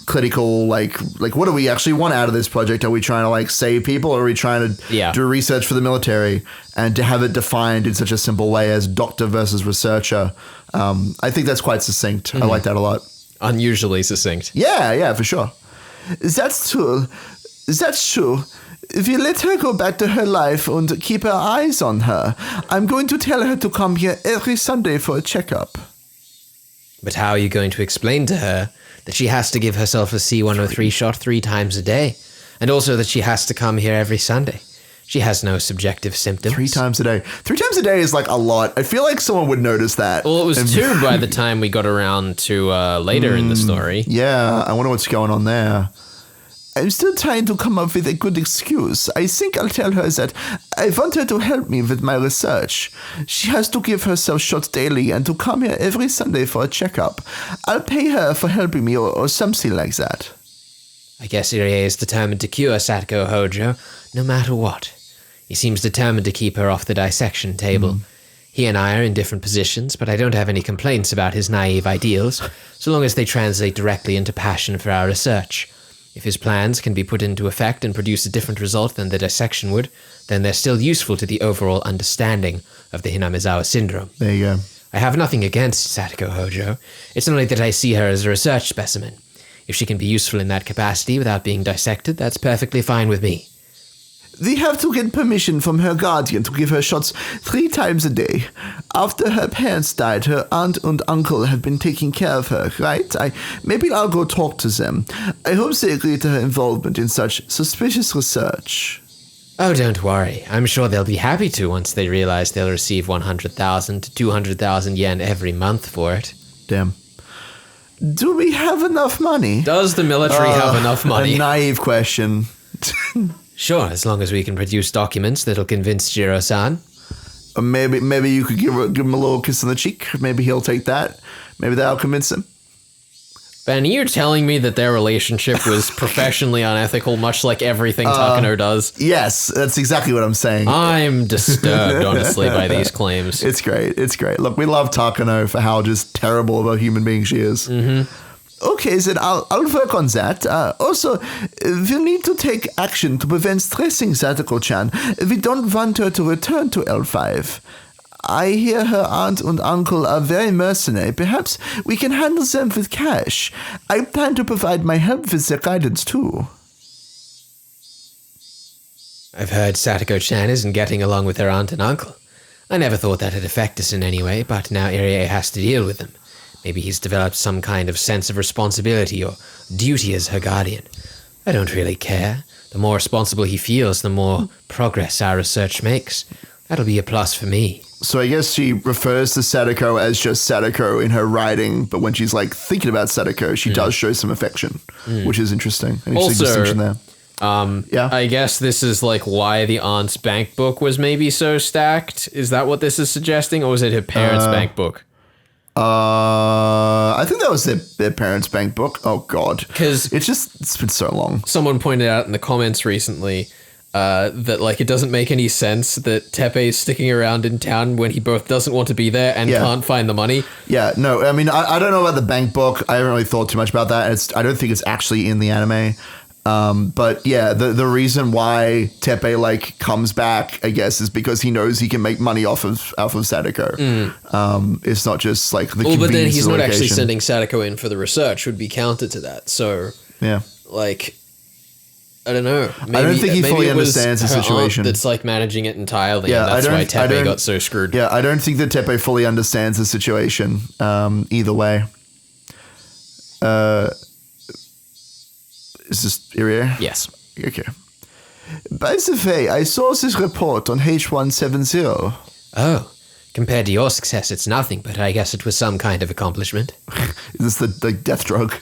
clinical, like what do we actually want out of this project? Are we trying to like save people, or are we trying to do research for the military? And to have it defined in such a simple way as doctor versus researcher, I think that's quite succinct. I like that a lot. Unusually succinct. Yeah, for sure. That's true. If you let her go back to her life and keep her eyes on her, I'm going to tell her to come here every Sunday for a checkup. But how are you going to explain to her that she has to give herself a C103 shot 3 times a day, and also that she has to come here every Sunday? She has no subjective symptoms. 3 times a day. 3 times a day is like a lot. I feel like someone would notice that. Well, it was 2 by the time we got around to later in the story. Yeah, I wonder what's going on there. I'm still trying to come up with a good excuse. I think I'll tell her that I want her to help me with my research. She has to give herself shots daily and to come here every Sunday for a checkup. I'll pay her for helping me or something like that. I guess Irie is determined to cure Satoko Hojo, no matter what. He seems determined to keep her off the dissection table. He and I are in different positions, but I don't have any complaints about his naive ideals, so long as they translate directly into passion for our research. If his plans can be put into effect and produce a different result than the dissection would, then they're still useful to the overall understanding of the Hinamezawa syndrome. There you go. I have nothing against Satoko Hojo. It's only that I see her as a research specimen. If she can be useful in that capacity without being dissected, that's perfectly fine with me. We have to get permission from her guardian to give her shots 3 times a day. After her parents died, her aunt and uncle have been taking care of her, right? Maybe I'll go talk to them. I hope they agree to her involvement in such suspicious research. Oh, don't worry. I'm sure they'll be happy to once they realize they'll receive 100,000 to 200,000 yen every month for it. Damn. Do we have enough money? Does the military have enough money? A naive question. Sure, as long as we can produce documents that'll convince Jiro-san. Maybe you could give him a little kiss on the cheek. Maybe he'll take that. Maybe that'll convince him. Ben, you're telling me that their relationship was professionally unethical, much like everything Takano does? Yes, that's exactly what I'm saying. I'm disturbed, honestly, by these claims. It's great. Look, we love Takano for how just terrible of a human being she is. Okay, then I'll work on that. Also, we'll need to take action to prevent stressing Satoko-chan. We don't want her to return to L5. I hear her aunt and uncle are very mercenary. Perhaps we can handle them with cash. I plan to provide my help with their guidance too. I've heard Satoko-chan isn't getting along with her aunt and uncle. I never thought that'd affect us in any way, but now Irie has to deal with them. Maybe he's developed some kind of sense of responsibility or duty as her guardian. I don't really care. The more responsible he feels, the more progress our research makes. That'll be a plus for me. So I guess she refers to Satoko as just Satoko in her writing, but when she's like thinking about Satoko, she does show some affection, which is interesting. An interesting distinction there. I guess this is like why the aunt's bank book was maybe so stacked. Is that what this is suggesting, or was it her parents' bank book? I think that was their parents' bank book. Oh God, because it's been so long. Someone pointed out in the comments recently that like it doesn't make any sense that Teppei is sticking around in town when he both doesn't want to be there and can't find the money. Yeah, no, I mean, I don't know about the bank book. I haven't really thought too much about that. I don't think it's actually in the anime. But yeah, the reason why Teppei like comes back, I guess, is because he knows he can make money off of Satoko. It's not just like the convenience. But then he's of the not actually location. sending Satoko in for the research. Would be counter to that. So Yeah. like, I don't know. Maybe, I don't think he fully it was understands the her aunt situation. that's like managing it entirely. Yeah, and that's why Teppei got so screwed. Yeah, I don't think that Teppei fully understands the situation. Either way. Is this Irie? Yes. Okay. By the way, I saw this report on H170. Oh, compared to your success, it's nothing, but I guess it was some kind of accomplishment. Is this the death drug?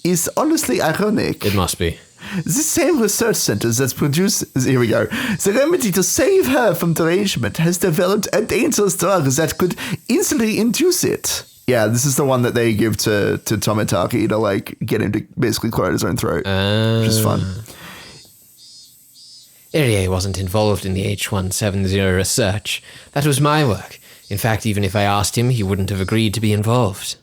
It's honestly ironic. It must be. The same research center that's produced, here we go, the remedy to save her from derangement has developed a dangerous drug that could instantly induce it. Yeah, this is the one that they give to Tomitaki to like get him to basically close his own throat, which is fun. Irie wasn't involved in the H170 research. That was my work. In fact, even if I asked him, he wouldn't have agreed to be involved.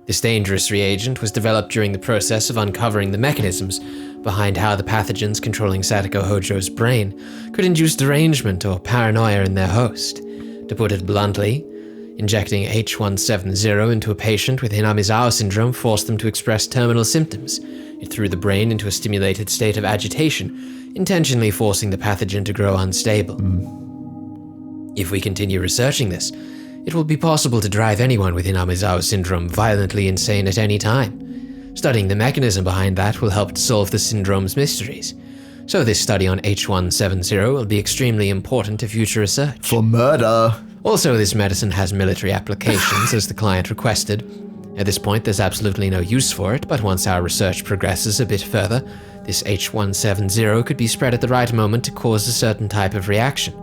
This dangerous reagent was developed during the process of uncovering the mechanisms behind how the pathogens controlling Satoko Hojo's brain could induce derangement or paranoia in their host. To put it bluntly, injecting H170 into a patient with Hinamezawa syndrome forced them to express terminal symptoms. It threw the brain into a stimulated state of agitation, intentionally forcing the pathogen to grow unstable. If we continue researching this, it will be possible to drive anyone with Hinamezawa syndrome violently insane at any time. Studying the mechanism behind that will help to solve the syndrome's mysteries. So this study on H170 will be extremely important to future research. For murder. Also, this medicine has military applications as the client requested. At this point, there's absolutely no use for it, but once our research progresses a bit further, this H170 could be spread at the right moment to cause a certain type of reaction.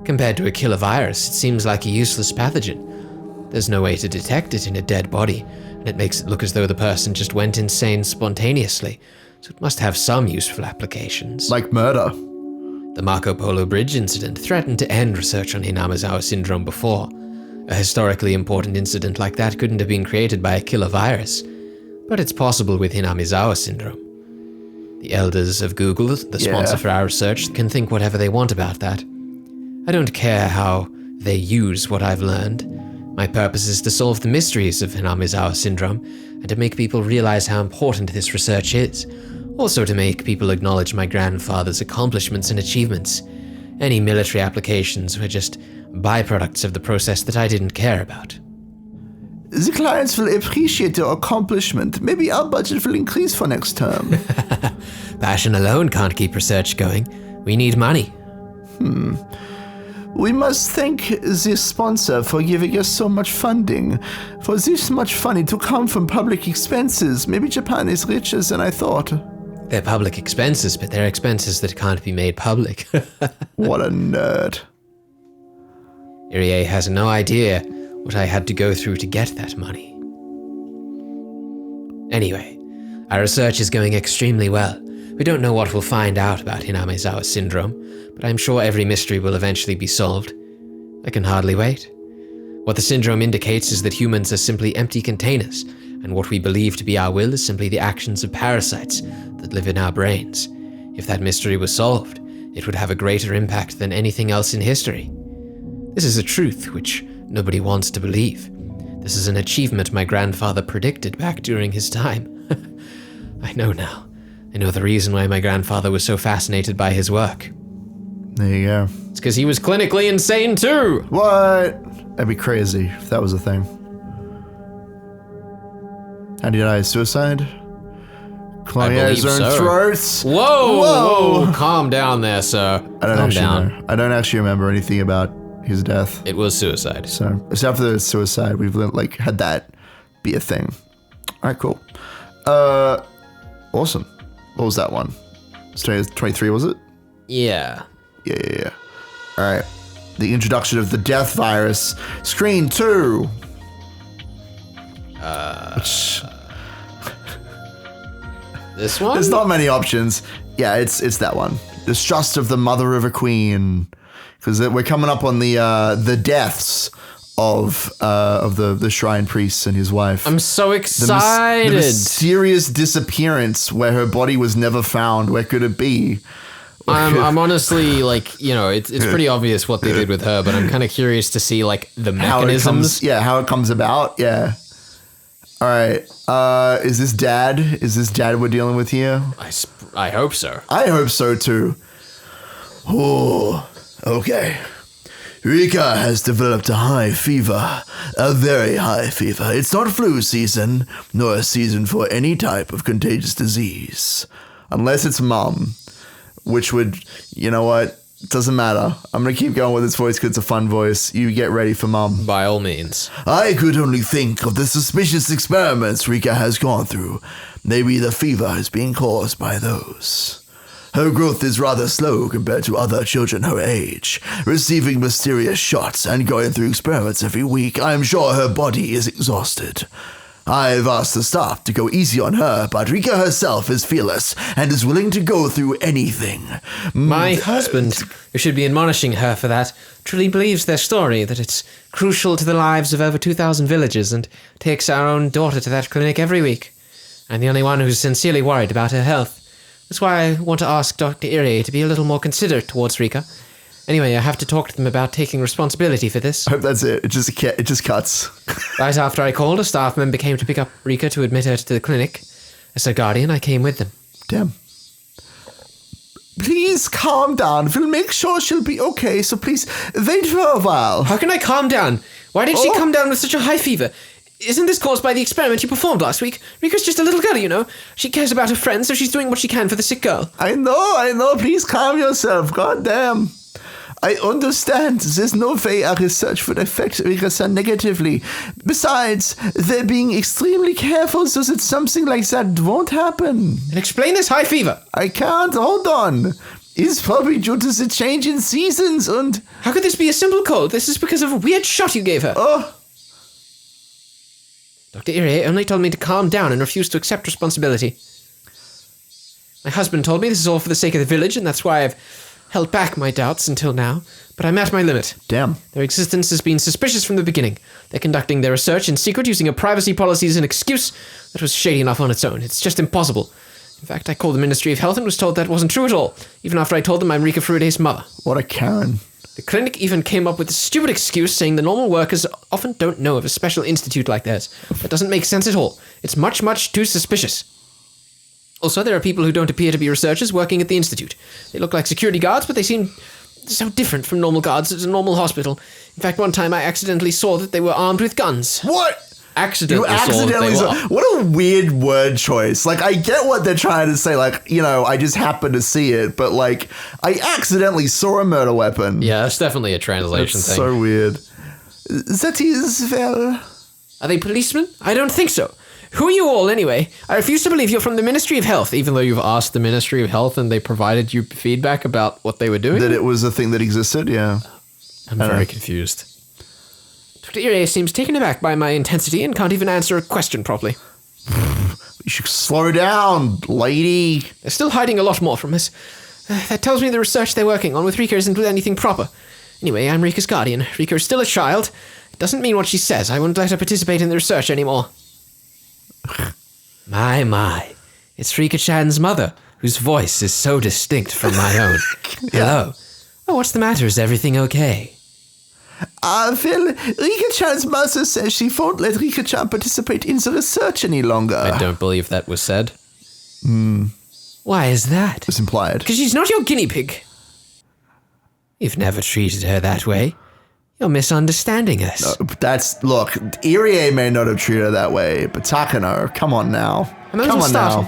Compared to a killer virus, it seems like a useless pathogen. There's no way to detect it in a dead body, and it makes it look as though the person just went insane spontaneously, so it must have some useful applications. Like murder. The Marco Polo Bridge incident threatened to end research on Hinamezawa syndrome before. A historically important incident like that couldn't have been created by a killer virus, but it's possible with Hinamezawa syndrome. The elders of Google, the sponsor for our research, can think whatever they want about that. I don't care how they use what I've learned. My purpose is to solve the mysteries of Hinamezawa syndrome and to make people realize how important this research is. Also to make people acknowledge my grandfather's accomplishments and achievements. Any military applications were just byproducts of the process that I didn't care about. The clients will appreciate your accomplishment. Maybe our budget will increase for next term. Passion alone can't keep research going. We need money. We must thank the sponsor for giving us so much funding. For this much money to come from public expenses, maybe Japan is richer than I thought. They're public expenses, but they're expenses that can't be made public. What a nerd. Irie has no idea what I had to go through to get that money. Anyway, our research is going extremely well. We don't know what we'll find out about Hinamezawa syndrome, but I'm sure every mystery will eventually be solved. I can hardly wait. What the syndrome indicates is that humans are simply empty containers, and what we believe to be our will is simply the actions of parasites that live in our brains. If that mystery was solved, it would have a greater impact than anything else in history. This is a truth which nobody wants to believe. This is an achievement my grandfather predicted back during his time. I know now. I know the reason why my grandfather was so fascinated by his work. There you go. It's because he was clinically insane too! What? That'd be crazy if that was a thing. How did he die? Suicide? Cloning out his own throats? Whoa! Calm down there, sir. Calm down. I don't actually remember anything about his death. It was suicide. So, except for the suicide, we've like had that be a thing. All right, cool. Awesome. What was that one? It's 23, was it? Yeah. Yeah. All right. The introduction of the death virus. Screen 2. This one? There's not many options. Yeah, it's that one. Distrust of the mother of a queen. Because we're coming up on the deaths of the shrine priest and his wife. I'm so excited. The mysterious disappearance where her body was never found. Where could it be? I'm honestly like, it's pretty obvious what they did with her, but I'm kind of curious to see like the mechanisms. How it comes about. Yeah. All right. Is this dad? Is this dad we're dealing with here? I hope so. I hope so too. Oh, okay. Rika has developed a high fever, a very high fever. It's not flu season, nor a season for any type of contagious disease. Unless it's mum, which would, you know what, doesn't matter. I'm going to keep going with this voice because it's a fun voice. You get ready for mum. By all means. I could only think of the suspicious experiments Rika has gone through. Maybe the fever is being caused by those. Her growth is rather slow compared to other children her age, receiving mysterious shots and going through experiments every week. I am sure her body is exhausted. I've asked the staff to go easy on her, but Rika herself is fearless and is willing to go through anything. My husband, who should be admonishing her for that, truly believes their story, that it's crucial to the lives of over 2,000 villagers, and takes our own daughter to that clinic every week. I'm the only one who's sincerely worried about her health. That's why I want to ask Dr. Irie to be a little more considerate towards Rika. Anyway, I have to talk to them about taking responsibility for this. I hope that's it. It just cuts. Right after I called, a staff member came to pick up Rika to admit her to the clinic. As her guardian, I came with them. Damn. Please calm down. We'll make sure she'll be okay, so please wait for a while. How can I calm down? Why did she come down with such a high fever? Isn't this caused by the experiment you performed last week? Rika's just a little girl, She cares about her friends, so she's doing what she can for the sick girl. I know. Please calm yourself. God damn. I understand. There's no way our research would affect Rika-san negatively. Besides, they're being extremely careful so that something like that won't happen. And explain this high fever. I can't. Hold on. It's probably due to the change in seasons and... How could this be a simple cold? This is because of a weird shot you gave her. Oh. Dr. Irie only told me to calm down and refuse to accept responsibility. My husband told me this is all for the sake of the village, and that's why I've held back my doubts until now, but I'm at my limit. Damn. Their existence has been suspicious from the beginning. They're conducting their research in secret using a privacy policy as an excuse that was shady enough on its own. It's just impossible. In fact, I called the Ministry of Health and was told that wasn't true at all, even after I told them I'm Rika Furude's mother. What a Karen. The clinic even came up with a stupid excuse saying the normal workers often don't know of a special institute like theirs. That doesn't make sense at all. It's much, much too suspicious. Also, there are people who don't appear to be researchers working at the institute. They look like security guards, but they seem so different from normal guards at a normal hospital. In fact, one time I accidentally saw that they were armed with guns. What? Accidentally saw that they were. What a weird word choice. Like, I get what they're trying to say. Like, I just happened to see it, but like, I accidentally saw a murder weapon. Yeah, that's definitely a translation thing. So weird. That is, well... Are they policemen? I don't think so. Who are you all, anyway? I refuse to believe you're from the Ministry of Health, even though you've asked the Ministry of Health and they provided you feedback about what they were doing. That it was a thing that existed, yeah. I'm very confused. Dr. Irie seems taken aback by my intensity and can't even answer a question properly. You should slow down, lady. They're still hiding a lot more from us. That tells me the research they're working on with Rika isn't anything proper. Anyway, I'm Rika's guardian. Rika is still a child. It doesn't mean what she says. I won't let her participate in the research anymore. My. It's Rika-chan's mother, whose voice is so distinct from my own. Hello. Oh, what's the matter? Is everything okay? Well, Rika-chan's mother says she won't let Rika-chan participate in the research any longer. I don't believe that was said. Why is that? It's implied. Because she's not your guinea pig. You've never treated her that way. You're misunderstanding us. Look, Irie may not have treated her that way, but Takano, come on now. Come on now.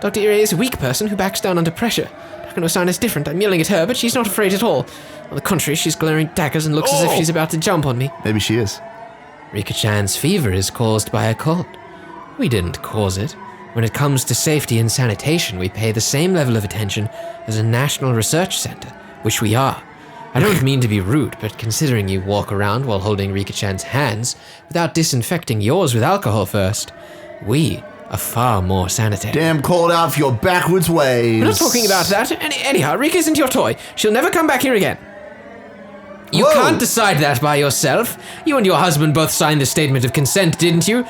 Dr. Irie is a weak person who backs down under pressure. Takano-san is different. I'm yelling at her, but she's not afraid at all. On the contrary, she's glaring daggers and looks as if she's about to jump on me. Maybe she is. Rika-chan's fever is caused by a cold. We didn't cause it. When it comes to safety and sanitation, we pay the same level of attention as a national research center, which we are. I don't mean to be rude, but considering you walk around while holding Rika-chan's hands without disinfecting yours with alcohol first, we are far more sanitary. Damn called out for your backwards ways. We're not talking about that. Anyhow, Rika isn't your toy. She'll never come back here again. You can't decide that by yourself. You and your husband both signed the statement of consent, didn't you?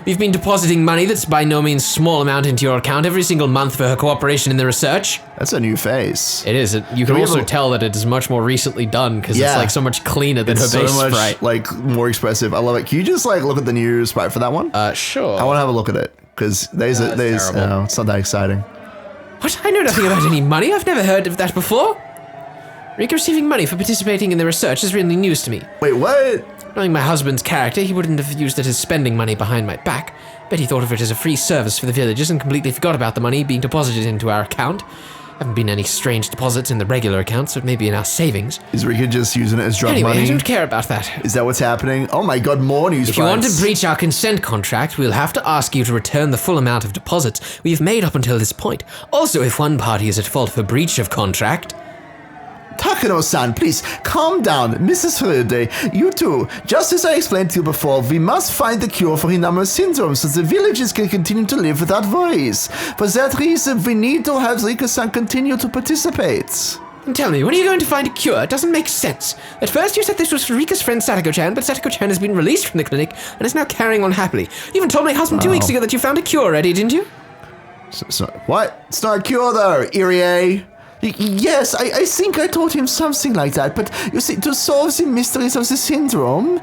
We've been depositing money that's by no means small amount into your account every single month for her cooperation in the research. That's a new face. It is. You can also tell that it is much more recently done because it's like so much cleaner than her base sprite. Like more expressive. I love it. Can you just like look at the new sprite for that one? Sure. I want to have a look at it because it's not that exciting. What? I know nothing about any money. I've never heard of that before. Rika receiving money for participating in the research is really news to me. Wait, what? Knowing my husband's character, he wouldn't have used it as spending money behind my back. Bet he thought of it as a free service for the villagers and completely forgot about the money being deposited into our account. Haven't been any strange deposits in the regular account, so it may be in our savings. Is Rika just using it as drug money? Anyway, I don't care about that. Is that what's happening? Oh my god, more news. If you want to breach our consent contract, we'll have to ask you to return the full amount of deposits we've made up until this point. Also, if one party is at fault for breach of contract... Takano-san, please, calm down. Mrs. Furude, you too. Just as I explained to you before, we must find the cure for Hinamezawa syndrome so the villagers can continue to live without worries. For that reason, we need to have Rika-san continue to participate. And tell me, when are you going to find a cure? It doesn't make sense. At first you said this was for Rika's friend Satoko-chan, but Satoko-chan has been released from the clinic and is now carrying on happily. You even told my husband 2 weeks ago that you found a cure already, didn't you? What? It's not a cure though, Irie. Yes, I think I told him something like that, but you see, to solve the mysteries of the syndrome...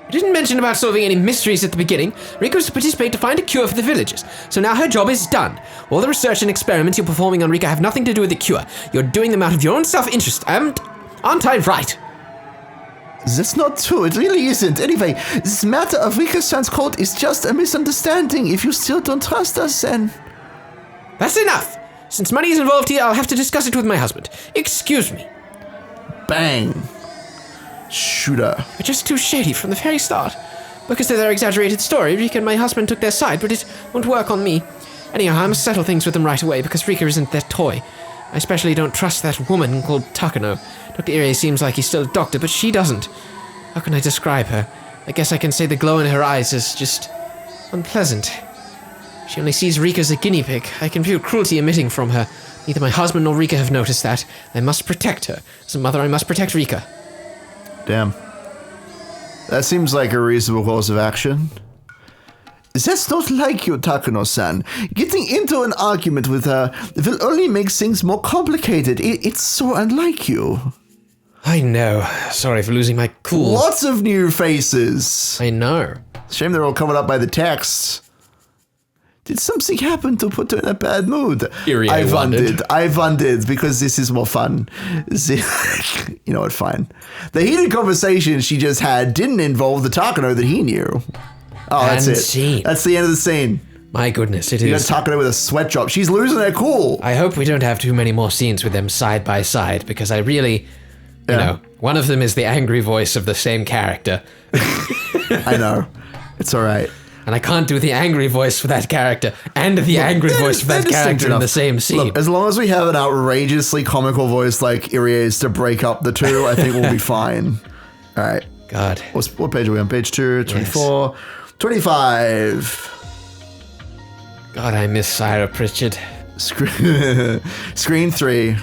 You didn't mention about solving any mysteries at the beginning. Rika was to participate to find a cure for the villagers. So now her job is done. All the research and experiments you're performing on Rika have nothing to do with the cure. You're doing them out of your own self-interest, and aren't I right? That's not true, it really isn't. Anyway, this matter of Rika-san's code is just a misunderstanding. If you still don't trust us, then... That's enough! Since money is involved here, I'll have to discuss it with my husband. Excuse me. Bang. Shooter. You're just too shady from the very start. Because of their exaggerated story, Rika and my husband took their side, but it won't work on me. Anyhow, I must settle things with them right away because Rika isn't their toy. I especially don't trust that woman called Takano. Dr. Irie seems like he's still a doctor, but she doesn't. How can I describe her? I guess I can say the glow in her eyes is just unpleasant. She only sees Rika as a guinea pig. I can feel cruelty emitting from her. Neither my husband nor Rika have noticed that. I must protect her. As a mother, I must protect Rika. Damn. That seems like a reasonable course of action. That's not like you, Takano-san. Getting into an argument with her will only make things more complicated. It's so unlike you. I know. Sorry for losing my cool. Lots of new faces. I know. Shame they're all covered up by the text. Did something happen to put her in a bad mood? I wondered because this is more fun. You know what, fine. The heated conversation she just had didn't involve the Takano that he knew. Oh, that's it. Scene. That's the end of the scene. My goodness, it is. You got Takano with a sweat drop. She's losing her cool. I hope we don't have too many more scenes with them side by side because I really, you know, one of them is the angry voice of the same character. I know. It's all right. And I can't do the angry voice for that character and the angry voice for that character in the same scene. Look, as long as we have an outrageously comical voice like Irie's to break up the two, I think we'll be fine. All right. God. What page are we on? Page 2, 24, 25. God, I miss Sarah Pritchard. Screen 3.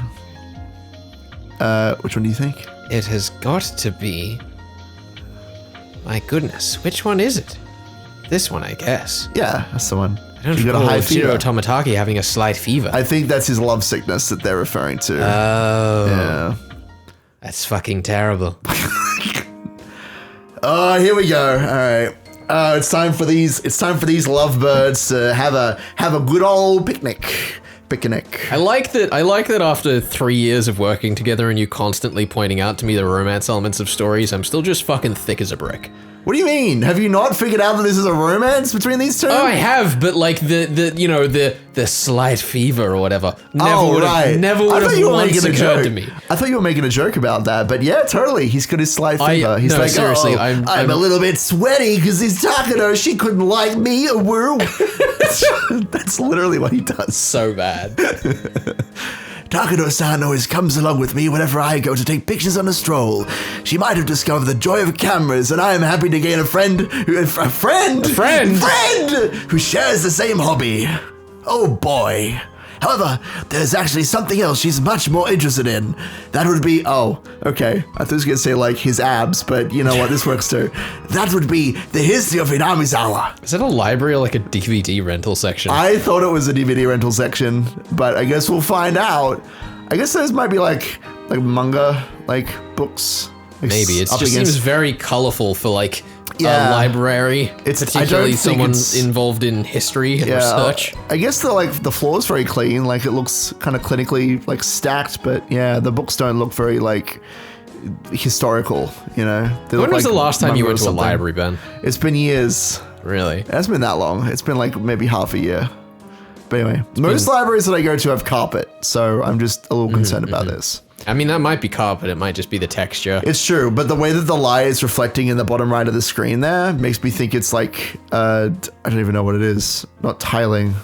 Which one do you think? It has got to be... My goodness, which one is it? This one, I guess. Yeah, that's the one. I don't recall Shiro Tomataki having a slight fever. I think that's his love sickness that they're referring to. Oh. Yeah. That's fucking terrible. Oh, here we go. All right. It's time for these lovebirds to have a good old picnic. I like that after 3 years of working together and you constantly pointing out to me the romance elements of stories, I'm still just fucking thick as a brick. What do you mean? Have you not figured out that this is a romance between these two? Oh, I have, but like the slight fever or whatever never would have once occurred to me. I thought you were making a joke about that, but yeah, totally. He's got his slight fever. He's like, seriously, I'm a little bit sweaty because he's talking to her. She couldn't like me. Woo. That's literally what he does. So bad. Takano-san always comes along with me whenever I go to take pictures on a stroll. She might have discovered the joy of cameras, and I am happy to gain a friend who shares the same hobby. Oh boy. However, there's actually something else she's much more interested in. That would be, okay. I thought he was going to say, like, his abs, but you know what, this works too. That would be the history of Hinamezawa. Is it a library or like a DVD rental section? I thought it was a DVD rental section, but I guess we'll find out. I guess those might be like manga, like books. Like maybe. It just seems very colorful for like a library, particularly someone involved in history and research. I guess the floor is very clean, like it looks kind of clinically like stacked, but yeah, the books don't look very like historical, you know. When was the last time you went to a library, Ben? It's been years. Really? It hasn't been that long. It's been like maybe half a year. But anyway, most libraries that I go to have carpet, so I'm just a little concerned about this. I mean, that might be carpet. It might just be the texture. It's true, but the way that the light is reflecting in the bottom right of the screen there makes me think it's like, I don't even know what it is. Not tiling.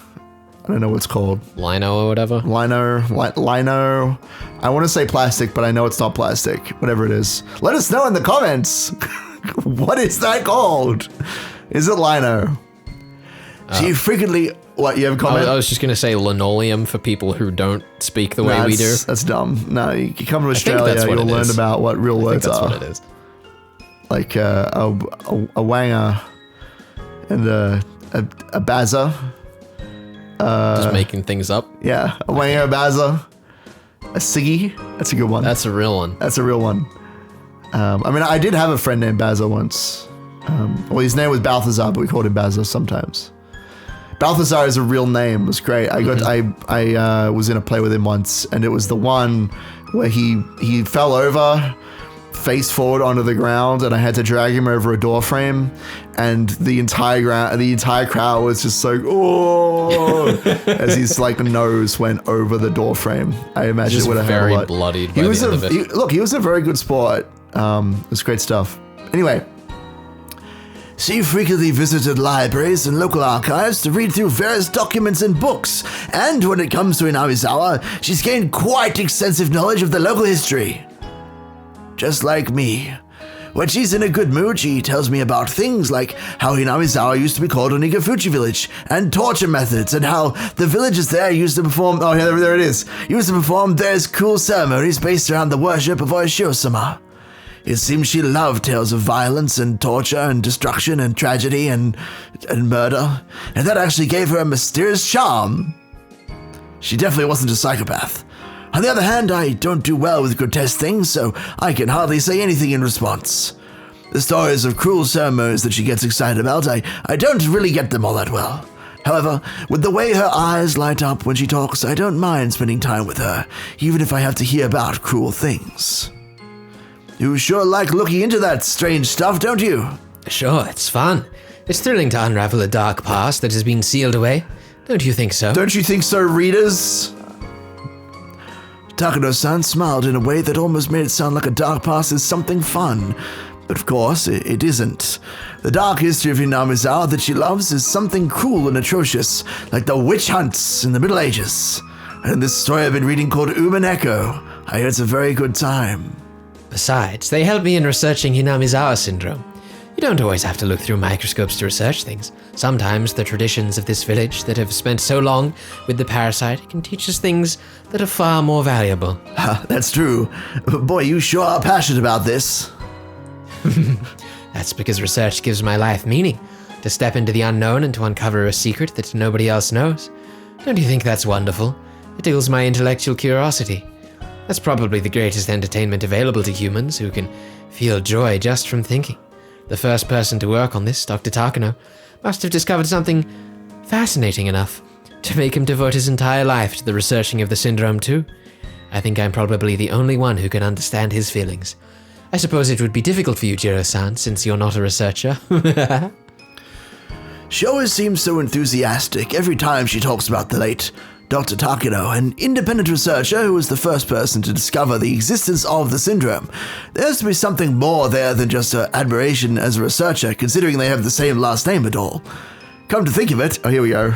I don't know what it's called. Lino or whatever? Lino. I want to say plastic, but I know it's not plastic. Whatever it is. Let us know in the comments. What is that called? Is it lino? She frequently... What, you have a comment? I was just going to say linoleum for people who don't speak the way we do. That's dumb. No, you come to Australia, you'll learn about what real words are. That's what it is. Like a wanger and a baza. Just making things up? Yeah, a wanger, a baza. A ciggy. That's a good one. That's a real one. That's a real one. I mean, I did have a friend named Baza once. Well, his name was Balthazar, but we called him Baza sometimes. Balthazar is a real name. It was great. I was in a play with him once, and it was the one where he fell over, face forward onto the ground, and I had to drag him over a door frame, and the entire crowd was just like, oh, as his like nose went over the door frame. I imagine it would have hurt a lot. Very bloodied by the end of it. Look, he was a very good sport. It was great stuff. Anyway. She frequently visited libraries and local archives to read through various documents and books, and when it comes to Hinamezawa, she's gained quite extensive knowledge of the local history. Just like me. When she's in a good mood, she tells me about things like how Hinamezawa used to be called Onigafuchi Village, and torture methods, and how the villagers there used to perform, there it is, used to perform various cool ceremonies based around the worship of Oishio-sama. It seems she loved tales of violence and torture and destruction and tragedy and murder, and that actually gave her a mysterious charm. She definitely wasn't a psychopath. On the other hand, I don't do well with grotesque things, so I can hardly say anything in response. The stories of cruel ceremonies that she gets excited about, I don't really get them all that well. However, with the way her eyes light up when she talks, I don't mind spending time with her, even if I have to hear about cruel things. You sure like looking into that strange stuff, don't you? Sure, it's fun. It's thrilling to unravel a dark past that has been sealed away. Don't you think so? Don't you think so, readers? Takano-san smiled in a way that almost made it sound like a dark past is something fun. But of course, it isn't. The dark history of Hinamezawa that she loves is something cruel and atrocious, like the witch hunts in the Middle Ages. And this story I've been reading called Umaneko, I hear it's a very good time. Besides, they help me in researching Hinamezawa syndrome. You don't always have to look through microscopes to research things. Sometimes the traditions of this village that have spent so long with the parasite can teach us things that are far more valuable. That's true. Boy, you sure are passionate about this. That's because research gives my life meaning. To step into the unknown and to uncover a secret that nobody else knows. Don't you think that's wonderful? It tickles my intellectual curiosity. That's probably the greatest entertainment available to humans who can feel joy just from thinking. The first person to work on this, Dr. Takano, must have discovered something fascinating enough to make him devote his entire life to the researching of the syndrome too. I think I'm probably the only one who can understand his feelings. I suppose it would be difficult for you, Jiro-san, since you're not a researcher. She always seems so enthusiastic every time she talks about the late Dr. Takano, an independent researcher who was the first person to discover the existence of the syndrome. There has to be something more there than just her admiration as a researcher, considering they have the same last name at all. Come to think of it, here we go.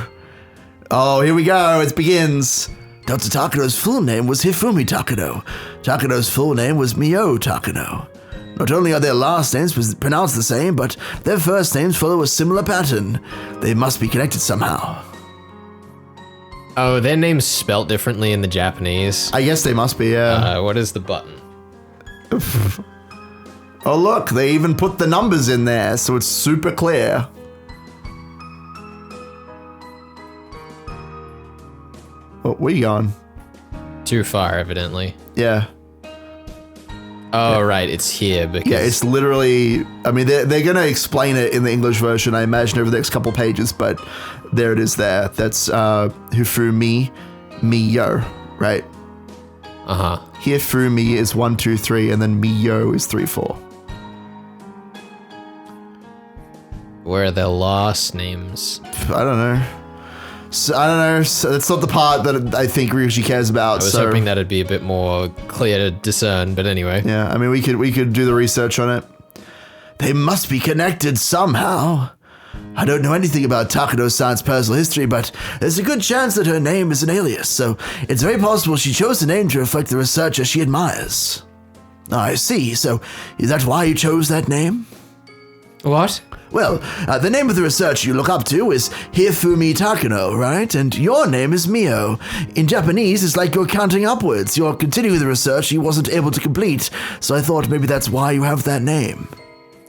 It begins. Dr. Takano's full name was Hifumi Takano. Takano's full name was Mio Takano. Not only are their last names pronounced the same, but their first names follow a similar pattern. They must be connected somehow. Oh, their name's spelt differently in the Japanese. I guess they must be, yeah. What is the button? Oh, look, they even put the numbers in there, so it's super clear. Oh, where you going? Too far, evidently. Yeah. Oh, right, it's here because... Yeah, it's literally... I mean, they're going to explain it in the English version, I imagine, over the next couple pages, but there it is there. That's Hifumi Miyo, right? Uh-huh. Hifumi is 1, 2, 3, and then Miyo is 3, 4. Where are their last names? I don't know. So, I don't know. So that's not the part that I think Ryukishi cares about. I was hoping that'd be a bit more clear to discern, but anyway. Yeah, I mean, we could do the research on it. They must be connected somehow. I don't know anything about Takano-san's personal history, but there's a good chance that her name is an alias, so it's very possible she chose the name to reflect the researcher she admires. I see. So is that why you chose that name? What? Well, the name of the researcher you look up to is Hifumi Takano, right? And your name is Mio. In Japanese, it's like you're counting upwards. You're continuing the research you wasn't able to complete, so I thought maybe that's why you have that name.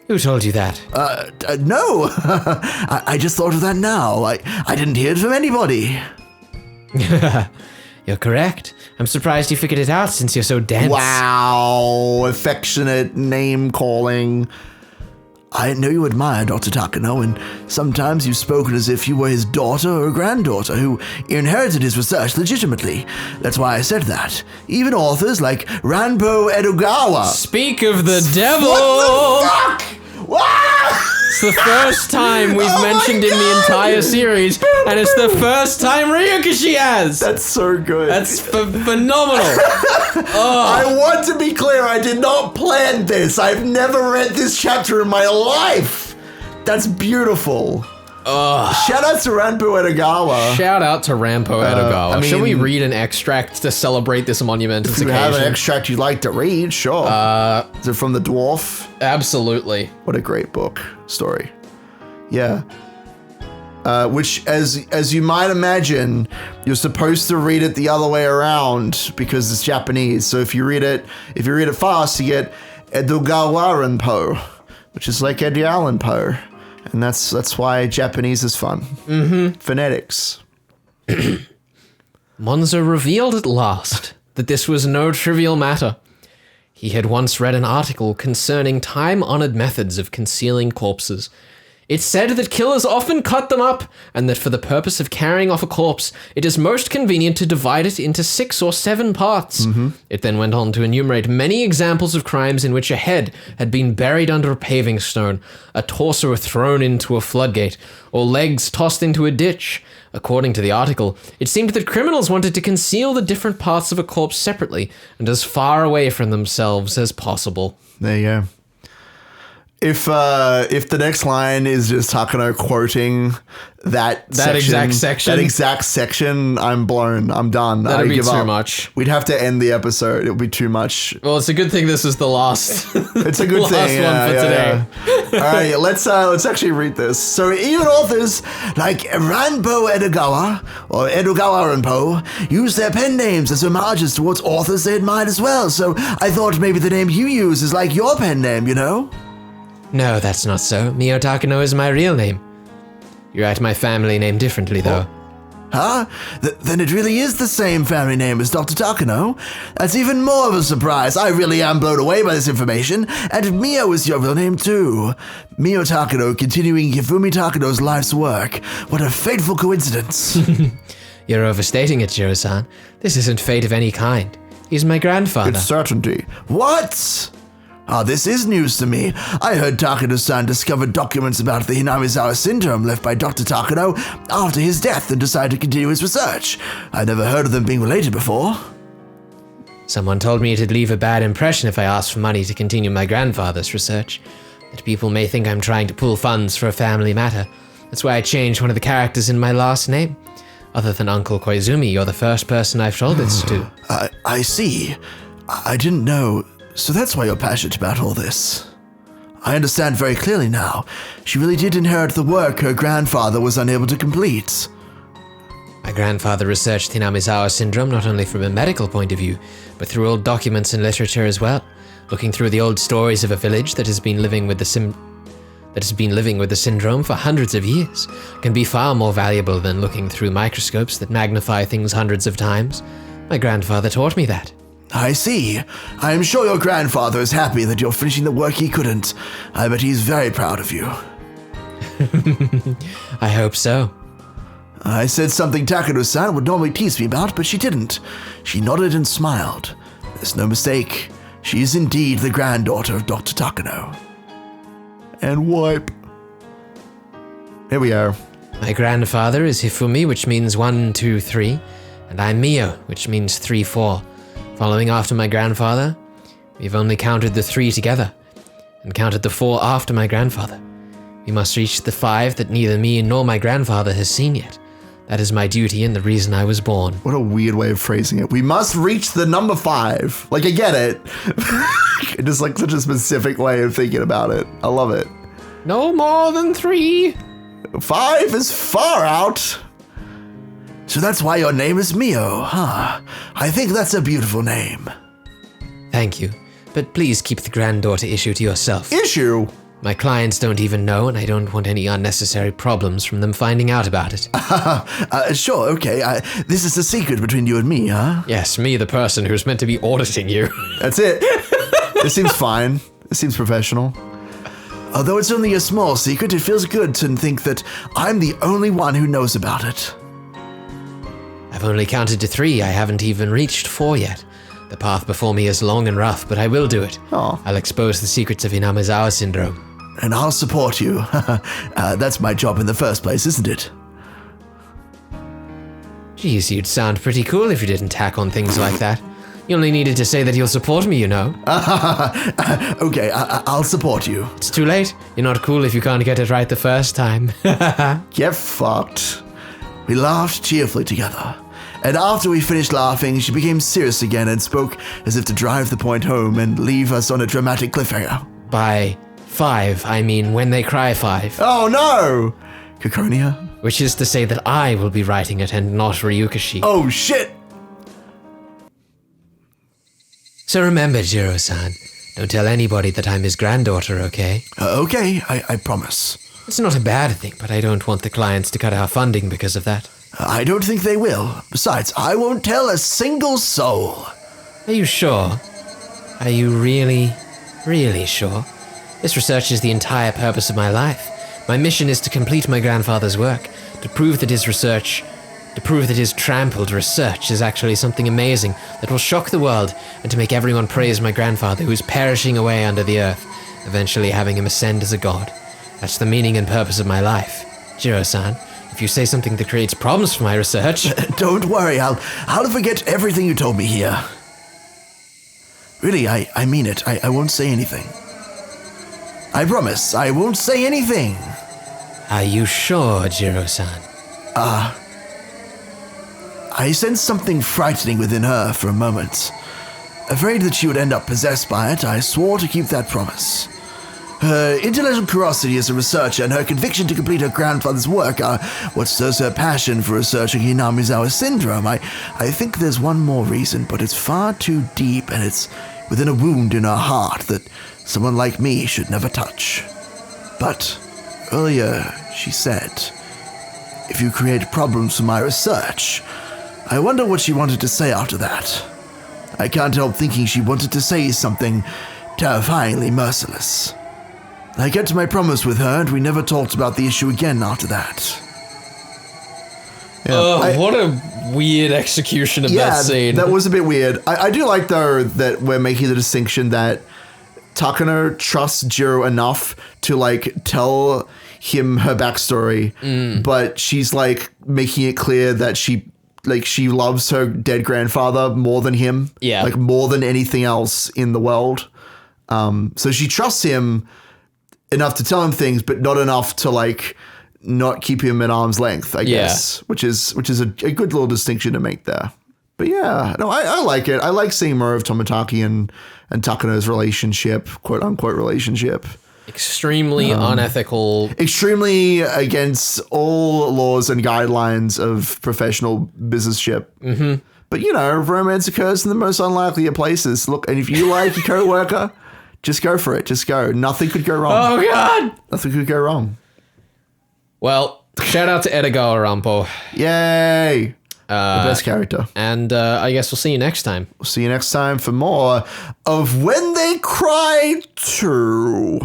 Who told you that? No. I just thought of that now. I didn't hear it from anybody. You're correct. I'm surprised you figured it out since you're so dense. Wow, affectionate name calling. I know you admire Dr. Takano, and sometimes you've spoken as if you were his daughter or granddaughter who inherited his research legitimately. That's why I said that. Even authors like Ranpo Edogawa. Speak of the devil! What the fuck? Wow! It's the first time we've mentioned in the entire series, and it's the first time Ryukishi has! That's so good. That's phenomenal! I want to be clear, I did not plan this. I've never read this chapter in my life. That's beautiful. Shout out to Ranpo Edogawa. Shout out to Rampo Edogawa. I mean, Should we read an extract to celebrate this monumentous If you occasion? have an extract you'd like to read, sure. Is it from The Dwarf? Absolutely. What a great book story. Yeah. Which, as you might imagine, you're supposed to read it the other way around because it's Japanese. So if you read it fast, you get Edogawa Ranpo, which is like Edgar Allan Poe, and that's why Japanese is fun. Mm-hmm. Phonetics. Monzo revealed at last that this was no trivial matter. He had once read an article concerning time-honored methods of concealing corpses. It said that killers often cut them up, and that for the purpose of carrying off a corpse, it is most convenient to divide it into 6 or 7 parts. Mm-hmm. It then went on to enumerate many examples of crimes in which a head had been buried under a paving stone, a torso thrown into a floodgate, or legs tossed into a ditch. According to the article, it seemed that criminals wanted to conceal the different parts of a corpse separately and as far away from themselves as possible. There you go. If the next line is just Takano quoting that exact section, I'm blown. I'm done. That'd I be give too up. much. We'd have to end the episode. It would be too much. Well, it's a good thing this is the last. It's a good last thing. one for today. All right, let's actually read this. So even authors like Ranpo Edogawa or Edogawa Ranpo use their pen names as homages towards authors they admired as well. So I thought maybe the name you use is like your pen name, you know? No, that's not so. Mio Takano is my real name. You write my family name differently, though. Huh? Then it really is the same family name as Dr. Takano? That's even more of a surprise. I really am blown away by this information. And Mio is your real name, too. Mio Takano continuing Hifumi Takano's life's work. What a fateful coincidence. You're overstating it, Jiro-san. This isn't fate of any kind. He's my grandfather. It's certainty. What? This is news to me. I heard Takano-san discovered documents about the Hinamezawa syndrome left by Dr. Takano after his death and decided to continue his research. I've never heard of them being related before. Someone told me it'd leave a bad impression if I asked for money to continue my grandfather's research. That people may think I'm trying to pool funds for a family matter. That's why I changed one of the characters in my last name. Other than Uncle Koizumi, you're the first person I've told this to. I see. I didn't know. So that's why you're passionate about all this. I understand very clearly now. She really did inherit the work her grandfather was unable to complete. My grandfather researched Hinamezawa syndrome not only from a medical point of view, but through old documents and literature as well. Looking through the old stories of a village that has been living with the syndrome for hundreds of years can be far more valuable than looking through microscopes that magnify things hundreds of times. My grandfather taught me that. I see. I am sure your grandfather is happy that you're finishing the work he couldn't. I bet he's very proud of you. I hope so. I said something Takano-san would normally tease me about, but she didn't. She nodded and smiled. There's no mistake. She is indeed the granddaughter of Dr. Takano. And wipe. Here we are. My grandfather is Hifumi, which means 1, 2, 3, and I'm Mio, which means 3, 4. Following after my grandfather, we've only counted the 3 together, and counted the 4 after my grandfather. We must reach the 5 that neither me nor my grandfather has seen yet. That is my duty and the reason I was born. What a weird way of phrasing it. We must reach the number 5. Like, I get it. It is like such a specific way of thinking about it. I love it. No more than 3. 5 is far out. So that's why your name is Mio, huh? I think that's a beautiful name. Thank you, but please keep the granddaughter issue to yourself. Issue? My clients don't even know, and I don't want any unnecessary problems from them finding out about it. Sure, okay. This is a secret between you and me, huh? Yes, me, the person who's meant to be auditing you. That's it. It seems fine. It seems professional. Although it's only a small secret, it feels good to think that I'm the only one who knows about it. I've only counted to 3. I haven't even reached 4 yet. The path before me is long and rough, but I will do it. Oh. I'll expose the secrets of Hinamezawa syndrome. And I'll support you. That's my job in the first place, isn't it? Geez, you'd sound pretty cool if you didn't tack on things like that. You only needed to say that you'll support me, you know. Okay, I'll support you. It's too late. You're not cool if you can't get it right the first time. Get fucked. We laughed cheerfully together. And after we finished laughing, she became serious again and spoke as if to drive the point home and leave us on a dramatic cliffhanger. By 5, I mean when they cry 5. Oh no! Kikonia? Which is to say that I will be writing it and not Ryukishi. Oh shit! So remember, Jiro-san, don't tell anybody that I'm his granddaughter, okay? Okay, I promise. It's not a bad thing, but I don't want the clients to cut our funding because of that. I don't think they will. Besides, I won't tell a single soul. Are you sure? Are you really, really sure? This research is the entire purpose of my life. My mission is to complete my grandfather's work, to prove that his trampled research is actually something amazing that will shock the world, and to make everyone praise my grandfather who is perishing away under the earth, eventually having him ascend as a god. That's the meaning and purpose of my life. Jiro-san, if you say something that creates problems for my research... Don't worry, I'll forget everything you told me here. Really, I mean it. I won't say anything. I promise, I won't say anything. Are you sure, Jiro-san? I sensed something frightening within her for a moment. Afraid that she would end up possessed by it, I swore to keep that promise. Her intellectual curiosity as a researcher and her conviction to complete her grandfather's work are what stirs her passion for researching Hinamezawa syndrome. I think there's one more reason, but it's far too deep and it's within a wound in her heart that someone like me should never touch. But earlier she said, if you create problems for my research, I wonder what she wanted to say after that. I can't help thinking she wanted to say something terrifyingly merciless. I kept my promise with her, and we never talked about the issue again after that. Yeah, what a weird execution of that scene. That was a bit weird. I do like, though, that we're making the distinction that Takano trusts Jiro enough to, like, tell him her backstory, but she's, like, making it clear that she loves her dead grandfather more than him. Yeah. Like, more than anything else in the world. So she trusts him enough to tell him things, but not enough to, like, not keep him at arm's length, I guess, which is a good little distinction to make there. But yeah, no, I like it. I like seeing more of Tomitaki and Takano's relationship, quote unquote relationship. Extremely unethical. Extremely against all laws and guidelines of professional businessship. Mm-hmm. But, romance occurs in the most unlikely of places. Look, and if you like your co-worker, just go for it. Just go. Nothing could go wrong. Oh, God. Nothing could go wrong. Well, shout out to Edogawa Rampo. Yay. The best character. And I guess we'll see you next time. We'll see you next time for more of When They Cry 2.